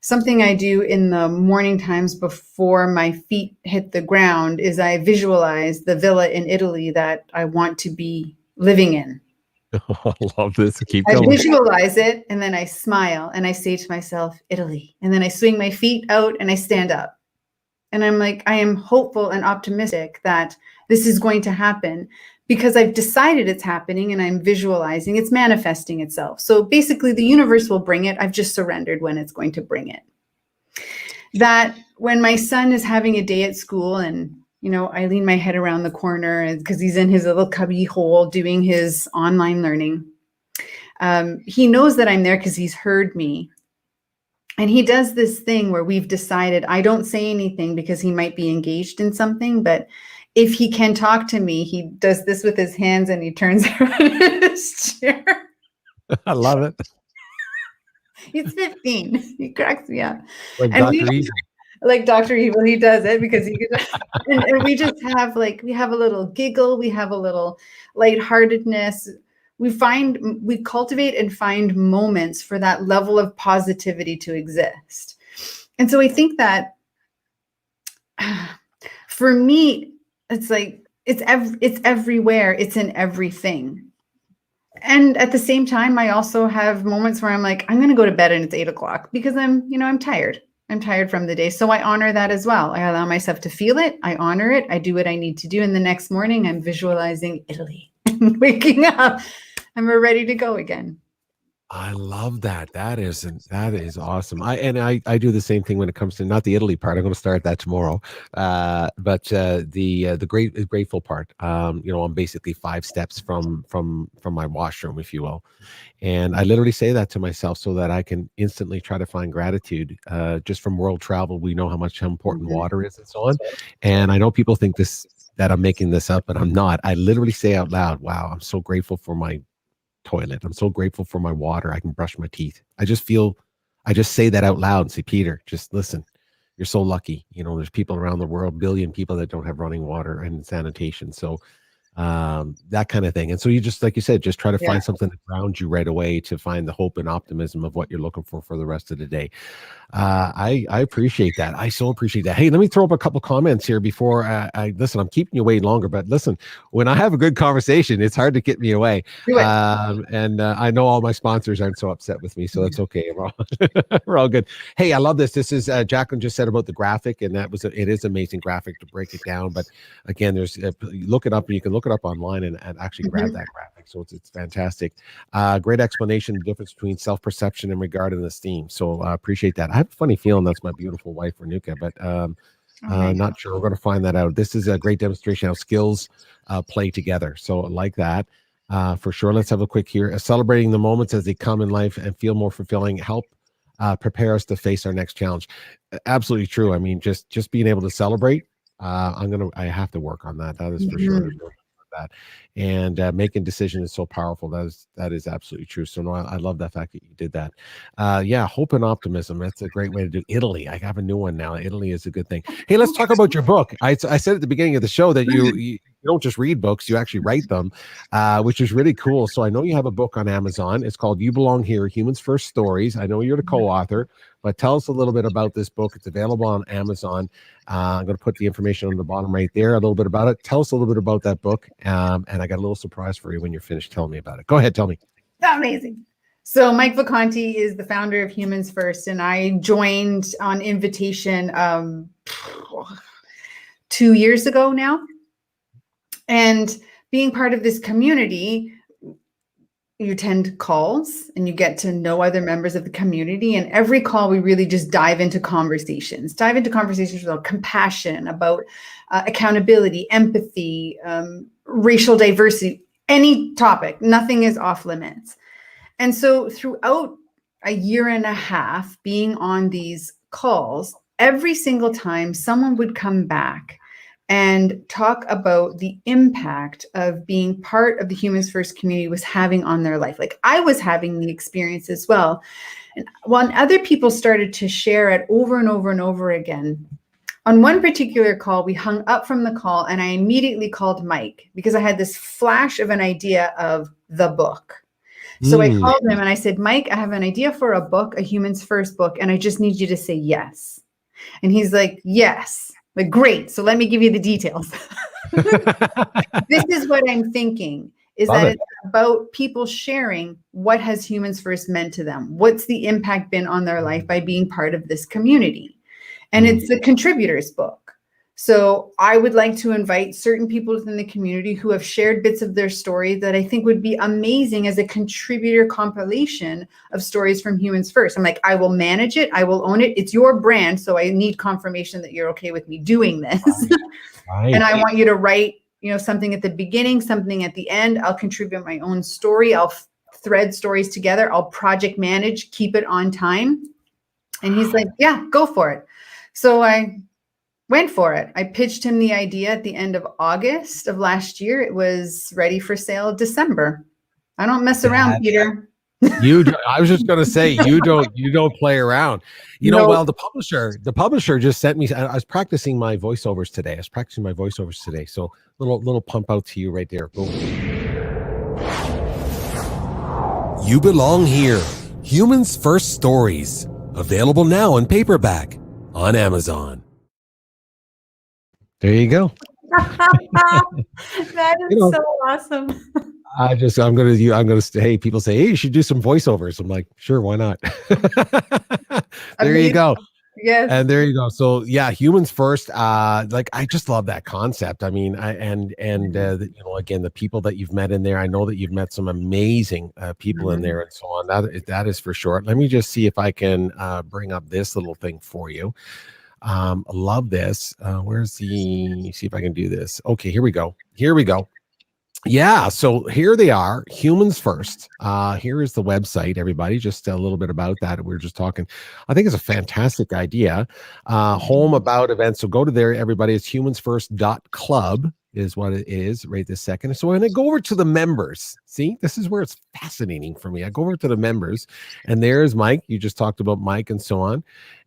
Speaker 2: something I do in the morning times before my feet hit the ground is I visualize the villa in Italy that I want to be living in.
Speaker 1: I love this. Keep
Speaker 2: I
Speaker 1: going.
Speaker 2: visualize it, and then I smile and I say to myself, Italy. And then I swing my feet out and I stand up. And I'm like, I am hopeful and optimistic that this is going to happen because I've decided it's happening and I'm visualizing, it's manifesting itself. So basically the universe will bring it. I've just surrendered when it's going to bring it. That when my son is having a day at school and I lean my head around the corner because he's in his little cubby hole doing his online learning. He knows that I'm there because he's heard me. And he does this thing where we've decided I don't say anything because he might be engaged in something. But if he can talk to me, he does this with his hands and he turns around his chair.
Speaker 1: I love it.
Speaker 2: He's 15. He cracks me up.
Speaker 1: Like
Speaker 2: And
Speaker 1: Dr. Evil.
Speaker 2: Like Dr. Evil, he does it because and we just have we have a little giggle, we have a little lightheartedness. We cultivate and find moments for that level of positivity to exist. And so I think that for me, it's it's everywhere, it's in everything. And at the same time, I also have moments where I'm like, I'm going to go to bed and it's 8 o'clock because I'm tired. I'm tired from the day. So I honor that as well. I allow myself to feel it. I honor it. I do what I need to do. And the next morning I'm visualizing Italy and waking up and we're ready to go again.
Speaker 1: I love that. That is awesome. I do the same thing when it comes to not the Italy part. I'm going to start that tomorrow. But the grateful part. I'm basically 5 steps from my washroom, if you will. And I literally say that to myself so that I can instantly try to find gratitude. Just from world travel, we know how important water is and so on. And I know people think that I'm making this up, but I'm not. I literally say out loud, wow, I'm so grateful for my toilet. I'm so grateful for my water. I can brush my teeth. I just say that out loud and say, Peter, just listen. You're so lucky. There's people around the world, billion people that don't have running water and sanitation. So that kind of thing. And so you just, like you said, just try to find something that grounds you right away to find the hope and optimism of what you're looking for the rest of the day. I appreciate that. I so appreciate that. Hey, let me throw up a couple comments here before I listen. I'm keeping you waiting longer, but listen, when I have a good conversation, it's hard to get me away. And I know all my sponsors aren't so upset with me, so that's okay. We're all good. Hey, I love this. This is Jacqueline just said about the graphic, and it is amazing graphic to break it down. But again, there's look it up, and you can look it up online and actually grab that graphic. So it's fantastic. Great explanation, the difference between self-perception and regard and esteem. So I appreciate that. I have a funny feeling that's my beautiful wife, Renuka, but not sure. We're going to find that out. This is a great demonstration how skills play together. So I like that for sure. Let's have a quick here. Celebrating the moments as they come in life and feel more fulfilling, help prepare us to face our next challenge. Absolutely true. I mean, just being able to celebrate. I have to work on that. That is for sure. That and making decisions is so powerful. That is absolutely true. So no, I love that fact that you did that. Hope and optimism. That's a great way to do Italy. I have a new one now. Italy is a good thing. Hey, let's talk about your book. I said at the beginning of the show that you don't just read books, you actually write them, which is really cool. So I know you have a book on Amazon. It's called You Belong Here, Humans First Stories. I know you're the co-author, but tell us a little bit about this book. It's available on Amazon. I'm going to put the information on the bottom right there, a little bit about it. Tell us a little bit about that book. And I got a little surprise for you when you're finished telling me about it. Go ahead, tell me.
Speaker 2: Amazing. So Mike Vacanti is the founder of Humans First, and I joined on invitation 2 years ago now. And being part of this community, you attend calls and you get to know other members of the community. And every call, we really just dive into conversations about compassion, about accountability, empathy, racial diversity, any topic. Nothing is off limits. And so throughout a year and a half being on these calls, every single time someone would come back and talk about the impact of being part of the Humans First community was having on their life. Like I was having the experience as well. And when other people started to share it over and over and over again, on one particular call, we hung up from the call and I immediately called Mike because I had this flash of an idea of the book. So I called him and I said, Mike, I have an idea for a book, a Humans First book, and I just need you to say yes. And he's like, yes. Like, great. So let me give you the details. This is what I'm thinking, is that it's about people sharing what has Humans First meant to them. What's the impact been on their life by being part of this community? And it's the contributors book. So I would like to invite certain people within the community who have shared bits of their story that I think would be amazing as a contributor compilation of stories from Humans First. I'm like, I will manage it. I will own it. It's your brand. So I need confirmation that you're okay with me doing this. Right. And I want you to write, something at the beginning, something at the end. I'll contribute my own story. I'll thread stories together. I'll project manage, keep it on time. And he's like, yeah, go for it. So I went for it. I pitched him the idea at the end of August of last year. It was ready for sale December. I don't mess around, Peter.
Speaker 1: I was just going to say, you don't play around. Well, the publisher just sent me, I was practicing my voiceovers today. So little pump out to you right there. Boom.
Speaker 4: You belong here. Humans First Stories. Available now in paperback on Amazon.
Speaker 1: There you go.
Speaker 2: That is so awesome.
Speaker 1: I'm gonna hey, people say, hey, you should do some voiceovers. I'm like, sure, why not? There you go.
Speaker 2: Yes.
Speaker 1: And there you go. So yeah, Humans First. Like I just love that concept. I mean, again, the people that you've met in there. I know that you've met some amazing people in there and so on. That is for sure. Let me just see if I can bring up this little thing for you. I love this. See if I can do this. Okay, here we go. Yeah, so here they are, Humans First. Here is the website, everybody. Just a little bit about that. We were just talking. I think it's a fantastic idea. Home about events. So go to there, everybody. It's humansfirst.club is what it is right this second. So when I go over to the members, see, this is where it's fascinating for me. I go over to the members, and there's Mike. You just talked about Mike and so on.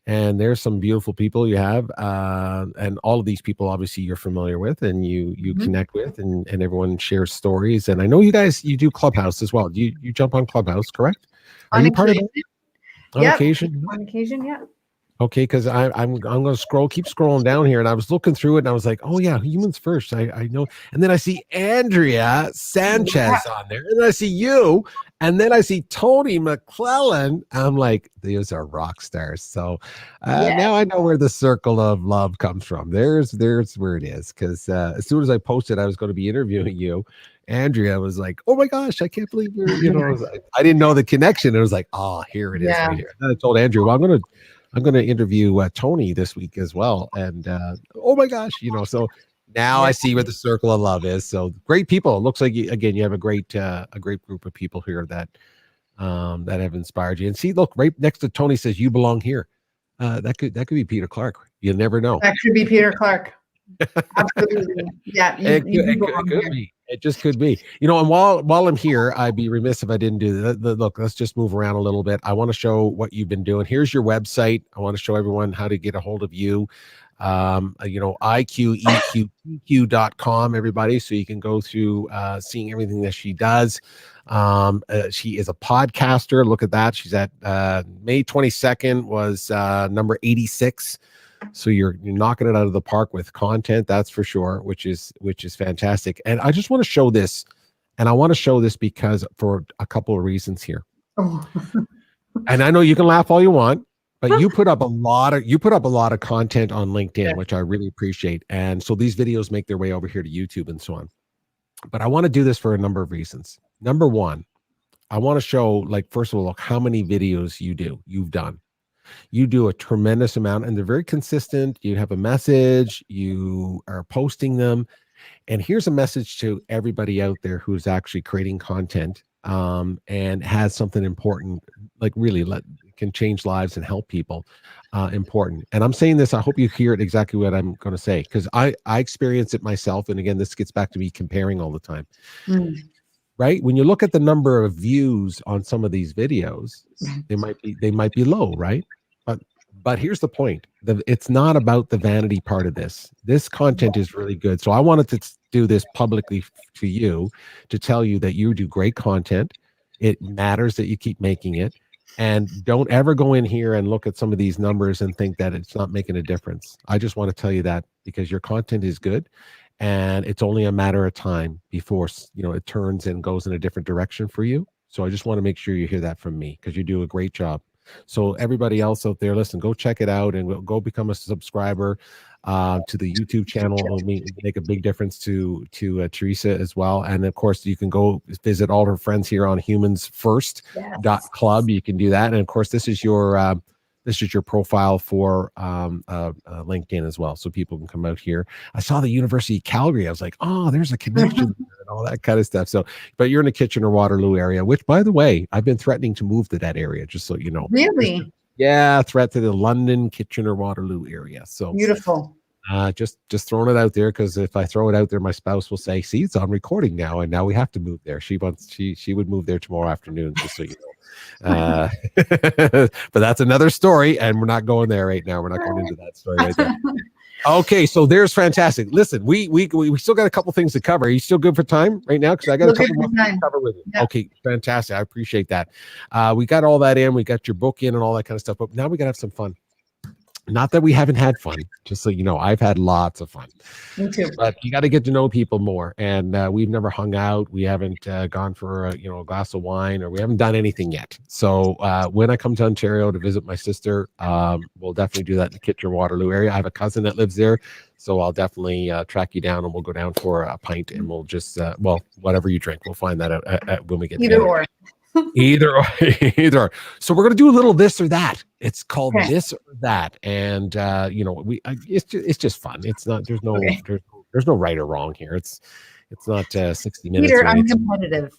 Speaker 1: And there's some beautiful people you have, and all of these people, obviously, you're familiar with, and you connect with, and everyone shares stories. And I know you do Clubhouse as well. You jump on Clubhouse, correct? Are you part of it? On occasion?
Speaker 2: On occasion, yeah.
Speaker 1: Okay, because I'm going to keep scrolling down here, and I was looking through it, and I was like, oh yeah, Humans First. I know, and then I see Andrea Sanchez on there, and then I see you, and then I see Tony McClellan. I'm like, these are rock stars. So now I know where the circle of love comes from. There's where it is, because as soon as I posted I was going to be interviewing you, Andrea was like, oh my gosh, I can't believe you're, I didn't know the connection. It was like, oh, here it is right here. And I told Andrea, well, I'm going to interview Tony this week as well. And oh my gosh, so now I see where the circle of love is. So great people. It looks like you have a great group of people here that have inspired you. And see, look, right next to Tony says, you belong here. That could be Peter Clark. You never know.
Speaker 2: That could be Peter Clark. Absolutely. Yeah.
Speaker 1: It could be. It just could be. And while I'm here, I'd be remiss if I didn't do that. Look, let's just move around a little bit. I want to show what you've been doing. Here's your website. I want to show everyone how to get a hold of you. 𝘬𝗶𝘁𝗵𝗶𝗵.com, everybody. So you can go through seeing everything that she does. She is a podcaster. Look at that. She's at May 22nd was number 86. So you're knocking it out of the park with content, that's for sure, which is fantastic. And I just want to show this, and I want to show this because for a couple of reasons here. Oh. And I know you can laugh all you want, but you put up a lot of content on LinkedIn, which I really appreciate. And so these videos make their way over here to YouTube and so on. But I want to do this for a number of reasons. Number one, I want to show, like, first of all, look how many videos you've done. You do a tremendous amount, and they're very consistent. You have a message, you are posting them. And here's a message to everybody out there who's actually creating content and has something important, like really can change lives and help people. Important. And I'm saying this, I hope you hear it exactly what I'm going to say, because I experience it myself. And again, this gets back to me comparing all the time. Right? When you look at the number of views on some of these videos, they might be low, right? But here's the point. It's not about the vanity part of this. This content is really good. So I wanted to do this publicly to you to tell you that you do great content. It matters that you keep making it. And don't ever go in here and look at some of these numbers and think that it's not making a difference. I just want to tell you that because your content is good. And it's only a matter of time before, you know, it turns and goes in a different direction for you. So I just want to make sure you hear that from me, because you do a great job. So everybody else out there, listen, go check it out and go become a subscriber to the YouTube channel. It'll make a big difference to Teresa as well. And of course, you can go visit all her friends here on humansfirst.club. You can do that. And of course, this is your profile for LinkedIn as well, so people can come out here. I saw the University of Calgary. I was like, oh, there's a connection and all that kind of stuff. So, but you're in the Kitchener-Waterloo area, which, by the way, I've been threatening to move to that area, just so you know.
Speaker 2: Really?
Speaker 1: Yeah, threat to the London, Kitchener-Waterloo area. So
Speaker 2: beautiful.
Speaker 1: Just throwing it out there, because if I throw it out there, my spouse will say, see, it's on recording now, and now we have to move there. She would move there tomorrow afternoon, just so you know. But that's another story, and we're not going there right now. We're not going into that story right there. Okay, so there's fantastic. Listen, we still got a couple things to cover. Are you still good for time right now? Because I got a couple more things to cover with you. Yeah. Okay, fantastic. I appreciate that. We got all that in. We got your book in and all that kind of stuff. But now we got to have some fun. Not that we haven't had fun, just so you know, I've had lots of fun.
Speaker 2: Me too.
Speaker 1: But you got to get to know people more. And we've never hung out. We haven't gone for a glass of wine, or we haven't done anything yet. So when I come to Ontario to visit my sister, we'll definitely do that in the Kitchener-Waterloo area. I have a cousin that lives there, so I'll definitely track you down, and we'll go down for a pint, and we'll just, whatever you drink, we'll find that out when we get
Speaker 2: Either
Speaker 1: together.
Speaker 2: or.
Speaker 1: Either. So we're gonna do a little this or that. It's called this or that, and it's just fun. It's not. There's no right or wrong here. It's not 60 minutes.
Speaker 2: Peter, I'm competitive.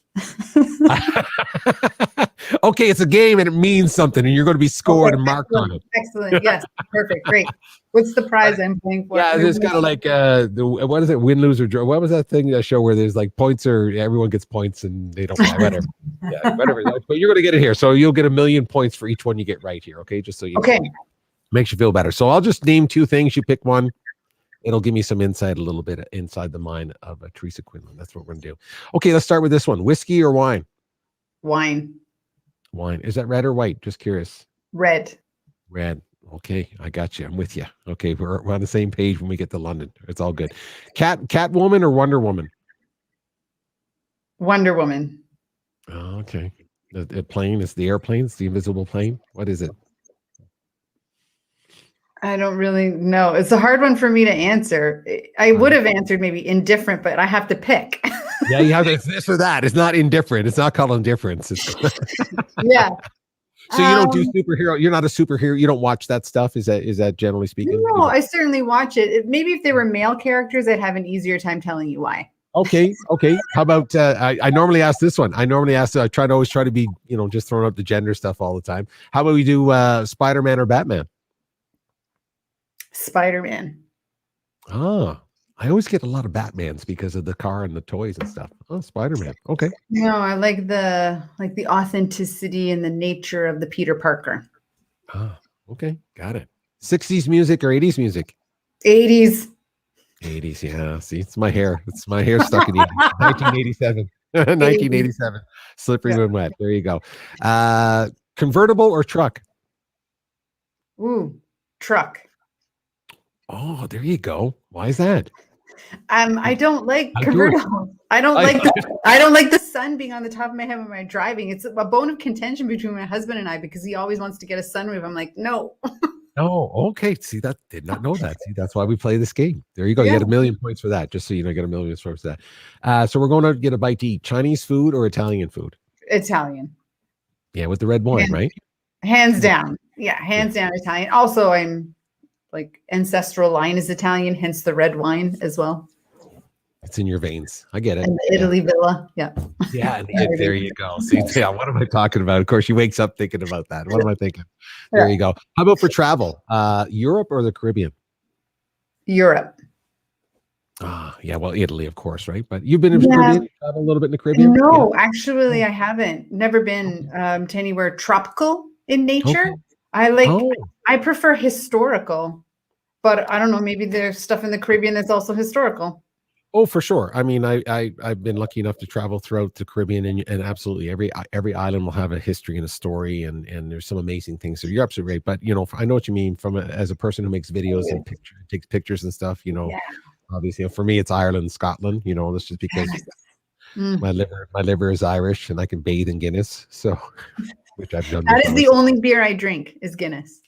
Speaker 1: Okay, it's a game and it means something, and you're going to be scored and marked on it.
Speaker 2: Excellent. Yes. Perfect. Great. What's the prize I'm playing for?
Speaker 1: Yeah, it's kind of like what is it? Win, lose, or draw. What was that thing? That show where there's like points, or everyone gets points and they don't. Whatever. Yeah, whatever. But you're going to get it here, so you'll get 1,000,000 points for each one you get right here. Okay, just so you know. Makes you feel better. So I'll just name two things. You pick one. It'll give me some insight, a little bit inside the mind of Teresa Quinlan. That's what we're going to do. Okay, let's start with this one. Whiskey or wine?
Speaker 2: Wine.
Speaker 1: Wine. Is that red or white? Just curious.
Speaker 2: Red.
Speaker 1: Red. Okay, I got you. I'm with you. Okay, we're on the same page when we get to London. It's all good. Catwoman or Wonder Woman?
Speaker 2: Wonder Woman.
Speaker 1: Oh, okay. The plane is the airplane. It's the invisible plane. What is it?
Speaker 2: I don't really know. It's a hard one for me to answer. I would have answered maybe indifferent, but I have to pick.
Speaker 1: Yeah, you have to, it's this or that. It's not indifferent. It's not called indifference.
Speaker 2: Yeah.
Speaker 1: So you don't do superhero. You're not a superhero. You don't watch that stuff. Is that generally speaking?
Speaker 2: No, I certainly watch it. Maybe if they were male characters, I'd have an easier time telling you why.
Speaker 1: Okay. How about I normally ask this one. I always try to be, just throwing up the gender stuff all the time. How about we do Spider-Man or Batman?
Speaker 2: Spider-Man.
Speaker 1: Oh, I always get a lot of Batmans because of the car and the toys and stuff. Oh, Spider-Man. Okay.
Speaker 2: No, I like the authenticity and the nature of the Peter Parker.
Speaker 1: Oh, okay. Got it. 60s music or 80s music?
Speaker 2: 80s.
Speaker 1: 80s, yeah. See, it's my hair. It's my hair stuck in the 1987. 1987. Slippery when wet. There you go. Convertible or truck?
Speaker 2: Ooh, truck.
Speaker 1: Oh, there you go. Why is that?
Speaker 2: I don't like convertibles. I don't like the sun being on the top of my head when I'm driving. It's a bone of contention between my husband and I because he always wants to get a sunroof. I'm like, no.
Speaker 1: Oh, okay. See, that did not know that. See, that's why we play this game. There you go. You get 1,000,000 points for that. Just so you know, get 1,000,000 points for that. So we're going to get a bite to eat. Chinese food or Italian food?
Speaker 2: Italian.
Speaker 1: Yeah, with the red wine, right?
Speaker 2: Hands down. Yeah, hands down Italian. Also, I'm like ancestral line is Italian, hence the red wine as well.
Speaker 1: It's in your veins. I get it.
Speaker 2: And the Italy villa. Yeah.
Speaker 1: Yeah, there you go. See, yeah, what am I talking about? Of course, she wakes up thinking about that. What am I thinking? There you go. How about for travel? Europe or the Caribbean?
Speaker 2: Europe.
Speaker 1: Yeah, well, Italy, of course, right? But you've been in the Caribbean, travel a little bit in the Caribbean?
Speaker 2: No, actually, I haven't. Never been to anywhere tropical in nature.
Speaker 1: Okay.
Speaker 2: I prefer historical, but I don't know, maybe there's stuff in the Caribbean that's also historical.
Speaker 1: Oh, for sure. I mean, I've been lucky enough to travel throughout the Caribbean, and absolutely every island will have a history and a story, and there's some amazing things. So you're absolutely right. But I know what you mean as a person who makes videos and takes pictures and stuff. Obviously, for me, it's Ireland, Scotland. That's just because my liver is Irish, and I can bathe in Guinness. So, which I've done.
Speaker 2: That is the only beer I drink is Guinness.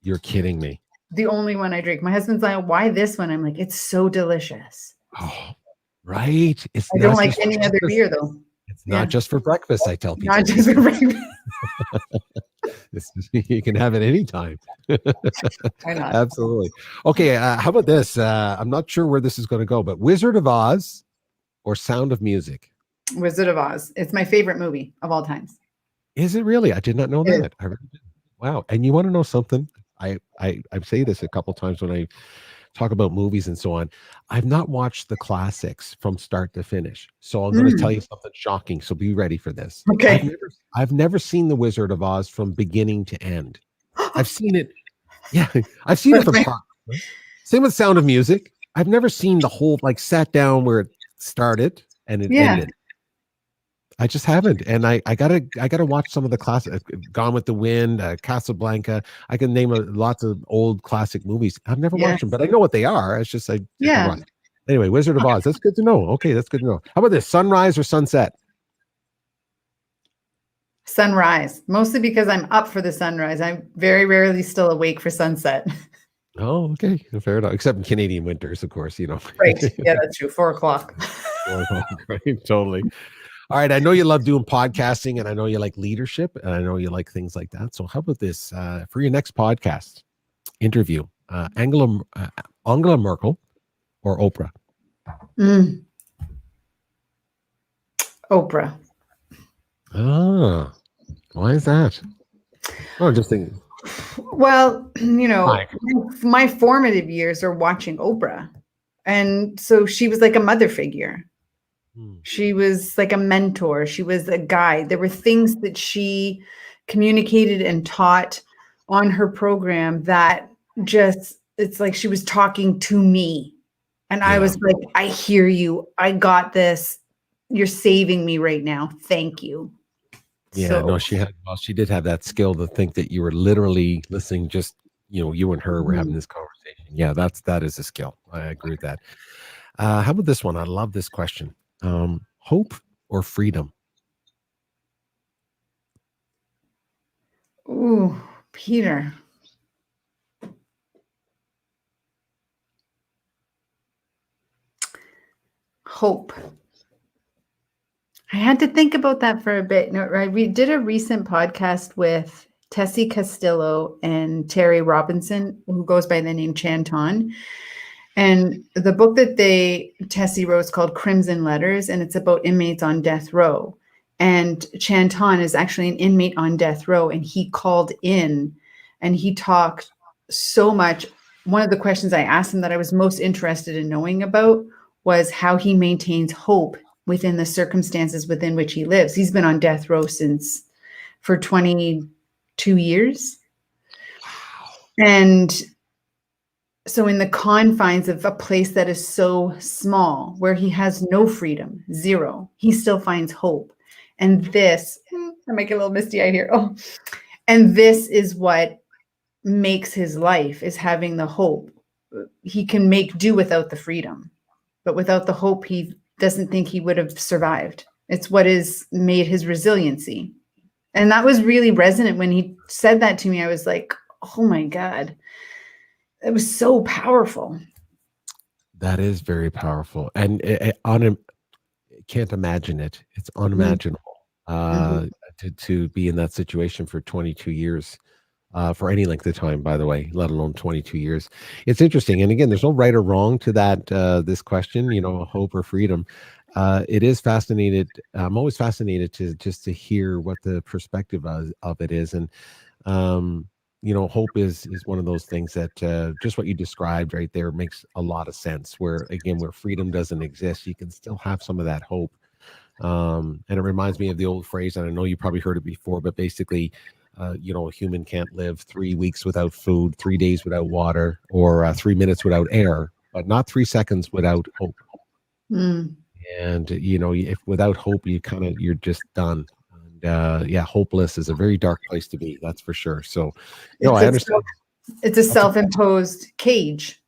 Speaker 1: You're kidding me.
Speaker 2: The only one I drink. My husband's like, "Why this one?" I'm like, "It's so delicious."
Speaker 1: Oh, right.
Speaker 2: I don't like any other beer though.
Speaker 1: It's not just for breakfast. I tell people.
Speaker 2: Not just for breakfast.
Speaker 1: You can have it anytime.
Speaker 2: Why not?
Speaker 1: Absolutely. Okay. How about this? I'm not sure where this is going to go, but Wizard of Oz or Sound of Music?
Speaker 2: Wizard of Oz. It's my favorite movie of all times.
Speaker 1: Is it really? I did not know that. I really did. Wow. And you want to know something? I say this a couple times when I talk about movies and so on. I've not watched the classics from start to finish. So I'm going to tell you something shocking. So be ready for this.
Speaker 2: Okay.
Speaker 1: I've never seen The Wizard of Oz from beginning to end. I've seen it. Yeah. I've seen it from top. Same with Sound of Music. I've never seen the whole, sat down where it started and it ended. I just haven't, and I gotta watch some of the classic, Gone with the Wind, Casablanca. I can name lots of old classic movies. I've never watched them, but I know what they are. It's just Anyway, Wizard of Oz. That's good to know. Okay, that's good to know. How about this? Sunrise or sunset?
Speaker 2: Sunrise, mostly because I'm up for the sunrise. I'm very rarely still awake for sunset.
Speaker 1: Oh, okay, fair enough. Except in Canadian winters, of course.
Speaker 2: Right? Yeah, that's true. 4 o'clock.
Speaker 1: 4 o'clock, right? Totally. All right. I know you love doing podcasting, and I know you like leadership, and I know you like things like that. So how about this for your next podcast interview, Angela Merkel or Oprah?
Speaker 2: Oprah.
Speaker 1: Why is that? Oh, just thinking.
Speaker 2: Well, my formative years are watching Oprah. And so she was like a mother figure. She was like a mentor. She was a guide. There were things that she communicated and taught on her program that it's like she was talking to me. And I was like, I hear you. I got this. You're saving me right now. Thank you.
Speaker 1: Yeah, no, she did have that skill to think that you were literally listening, just, you and her were having this conversation. Yeah, that is a skill. I agree with that. How about this one? I love this question. Hope or freedom?
Speaker 2: Ooh, Peter. Hope. I had to think about that for a bit. No, right? We did a recent podcast with 𝘇cie Castillo and Terry Robinson, who goes by the name Chanton. And the book that 𝘇cie wrote is called Crimson Letters, and it's about inmates on death row. And Chanton is actually an inmate on death row, and he called in and he talked so much. One of the questions I asked him that I was most interested in knowing about was how he maintains hope within the circumstances within which he lives. He's been on death row for 22 years.
Speaker 1: Wow.
Speaker 2: And so in the confines of a place that is so small, where he has no freedom, zero, he still finds hope. And this, I might get a little misty-eyed here. Oh, and this is what makes his life, is having the hope. He can make do without the freedom, but without the hope, he doesn't think he would have survived. It's what has made his resiliency. And that was really resonant when he said that to me. I was like, oh my God, it was so powerful.
Speaker 1: That is very powerful. And can't imagine it. It's unimaginable. to be in that situation for 22 years. For any length of time, by the way, let alone 22 years. It's interesting. And again, there's no right or wrong to that, this question, hope or freedom. It is fascinated. I'm always fascinated to hear what the perspective of it is. And, hope is one of those things that just what you described right there makes a lot of sense, where freedom doesn't exist, you can still have some of that hope. And it reminds me of the old phrase, and I know you probably heard it before, but basically, a human can't live 3 weeks without food, 3 days without water, or 3 minutes without air, but not 3 seconds without hope. And if without hope, you're just done. And hopeless is a very dark place to be. That's for sure. So, I understand.
Speaker 2: It's a self-imposed cage,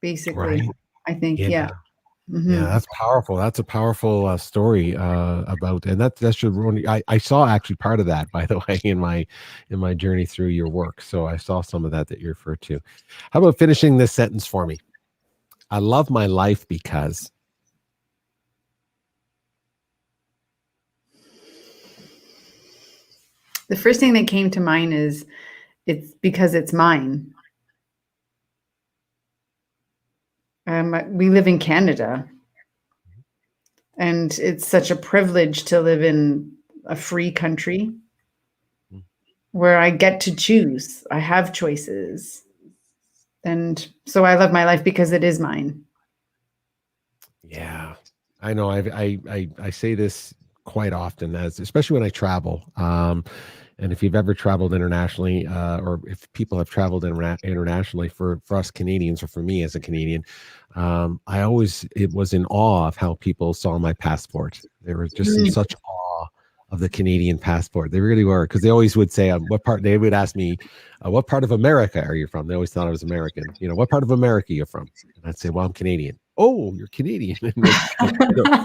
Speaker 2: basically.
Speaker 1: Right.
Speaker 2: I think.
Speaker 1: Yeah. Yeah, that's powerful. That's a powerful story about, and that should. I saw actually part of that, by the way, in my journey through your work. So I saw some of that you referred to. How about finishing this sentence for me? I love my life because.
Speaker 2: The first thing that came to mind is it's because it's mine. We live in Canada, and it's such a privilege to live in a free country where I get to choose. I have choices. And so I love my life because it is mine.
Speaker 1: Yeah, I know. I say this quite often, especially when I travel. And if you've ever traveled internationally, or if people have traveled internationally, for us Canadians, or for me as a Canadian, it was in awe of how people saw my passport. They were just in such awe of the Canadian passport. They really were, because they always would say, they would ask me, what part of America are you from? They always thought I was American. What part of America are you from? And I'd say, well, I'm Canadian. Oh, you're Canadian. And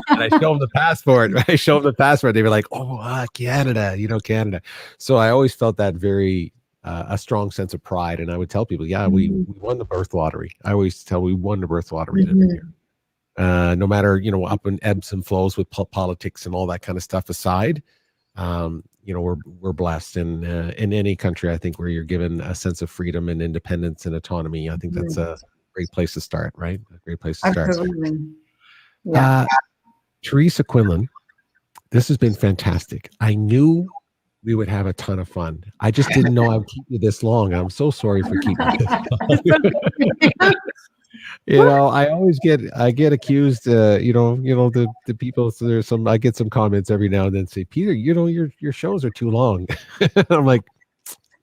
Speaker 1: I show them the passport. I show them the passport. They were like, oh, Canada, Canada. So I always felt that very, a strong sense of pride. And I would tell people, we won the birth lottery. I always tell we won the birth lottery here. No matter, up and ebbs and flows with politics and all that kind of stuff aside, we're blessed. And in any country, I think, where you're given a sense of freedom and independence and autonomy, I think that's a great place to start, right? A great place to start.
Speaker 2: Absolutely. Yeah.
Speaker 1: Teresa Quinlan, this has been fantastic. I knew we would have a ton of fun. I just didn't know I would keep you this long. I'm so sorry for keeping you this long. I get accused, the people, so I get some comments every now and then say, Peter, your shows are too long. I'm like,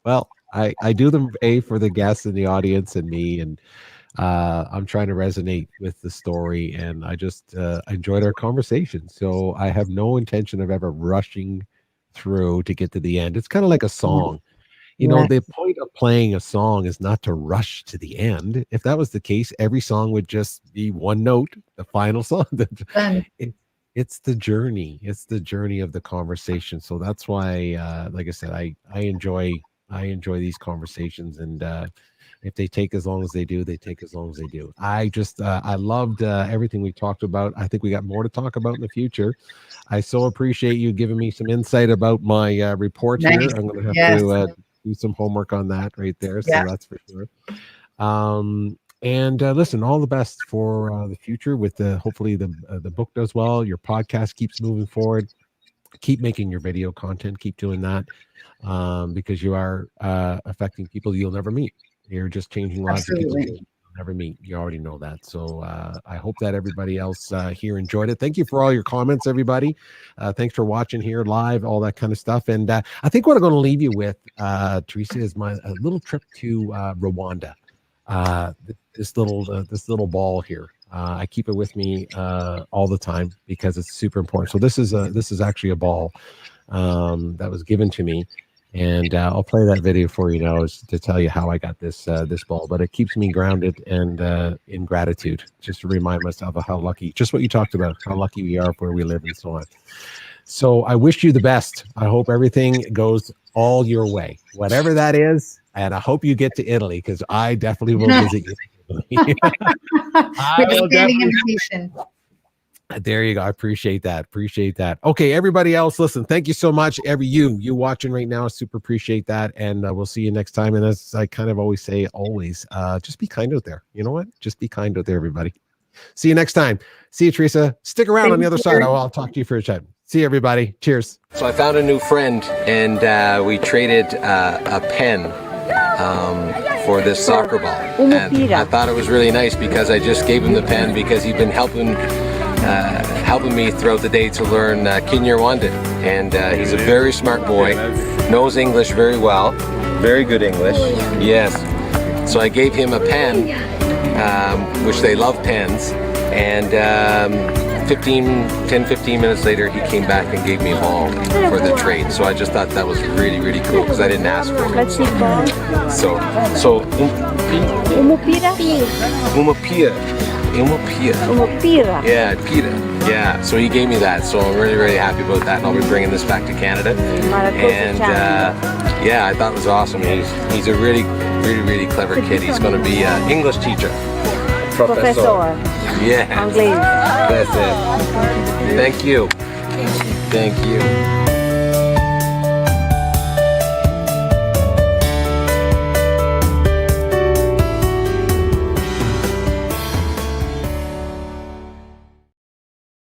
Speaker 1: well, I do them for the guests and the audience and me, and I'm trying to resonate with the story, and I just enjoyed our conversation. So I have no intention of ever rushing through to get to the end. It's kind of like a song. The point of playing a song is not to rush to the end. If that was the case, every song would just be one note, the final song. It's the journey. It's the journey of the conversation. So that's why, like I said, I enjoy these conversations, and if they take as long as they do, they take as long as they do. I loved everything we talked about. I think we got more to talk about in the future. I so appreciate you giving me some insight about my report here. I'm going to have to do some homework on that right there. So that's for sure. And listen, all the best for the future with hopefully the book does well. Your podcast keeps moving forward. Keep making your video content. Keep doing that, because you are affecting people you'll never meet. You're just changing lives of people you'll never meet. You already know that. So I hope that everybody else here enjoyed it. Thank you for all your comments, everybody. Thanks for watching here live, all that kind of stuff. And I think what I'm going to leave you with, Teresa, is a little trip to Rwanda. This little ball here. I keep it with me all the time because it's super important. So this is actually a ball that was given to me. And I'll play that video for you now to tell you how I got this ball. But it keeps me grounded and in gratitude, just to remind myself of how lucky, just what you talked about, how lucky we are where we live and so on. So I wish you the best. I hope everything goes all your way, whatever that is. And I hope you get to Italy, because I definitely will visit you.
Speaker 2: With a standing invitation.
Speaker 1: There you go. I appreciate that. Appreciate that. Okay, everybody else, listen, thank you so much. You watching right now, super appreciate that. And we'll see you next time. And as I kind of always say, just be kind out there. You know what? Just be kind out there, everybody. See you next time. See you, Teresa. Stick around on the other side. I'll talk to you for a chat. See you, everybody. Cheers. So I found a new friend, and we traded a pen for this soccer ball. And I thought it was really nice because I just gave him the pen because he'd been helping me throughout the day to learn 𝘃𝗵𝗃𝗵. And he's a very smart boy, knows English very well, very good English. Yes. So I gave him a pen, which they love pens, and 10-15 minutes later he came back and gave me a ball for the trade. So I just thought that was really, really cool because I didn't ask for it. So 𝘃𝗵𝗃𝗵𝗃𝗵𝗃𝗃. Yeah, pita. Yeah, so he gave me that, so I'm really, really happy about that, and I'll be bringing this back to Canada. And yeah, I thought it was awesome. He's a really, really, really clever kid. He's going to be an English teacher. Professor. Yeah. That's it. Thank you. Thank you.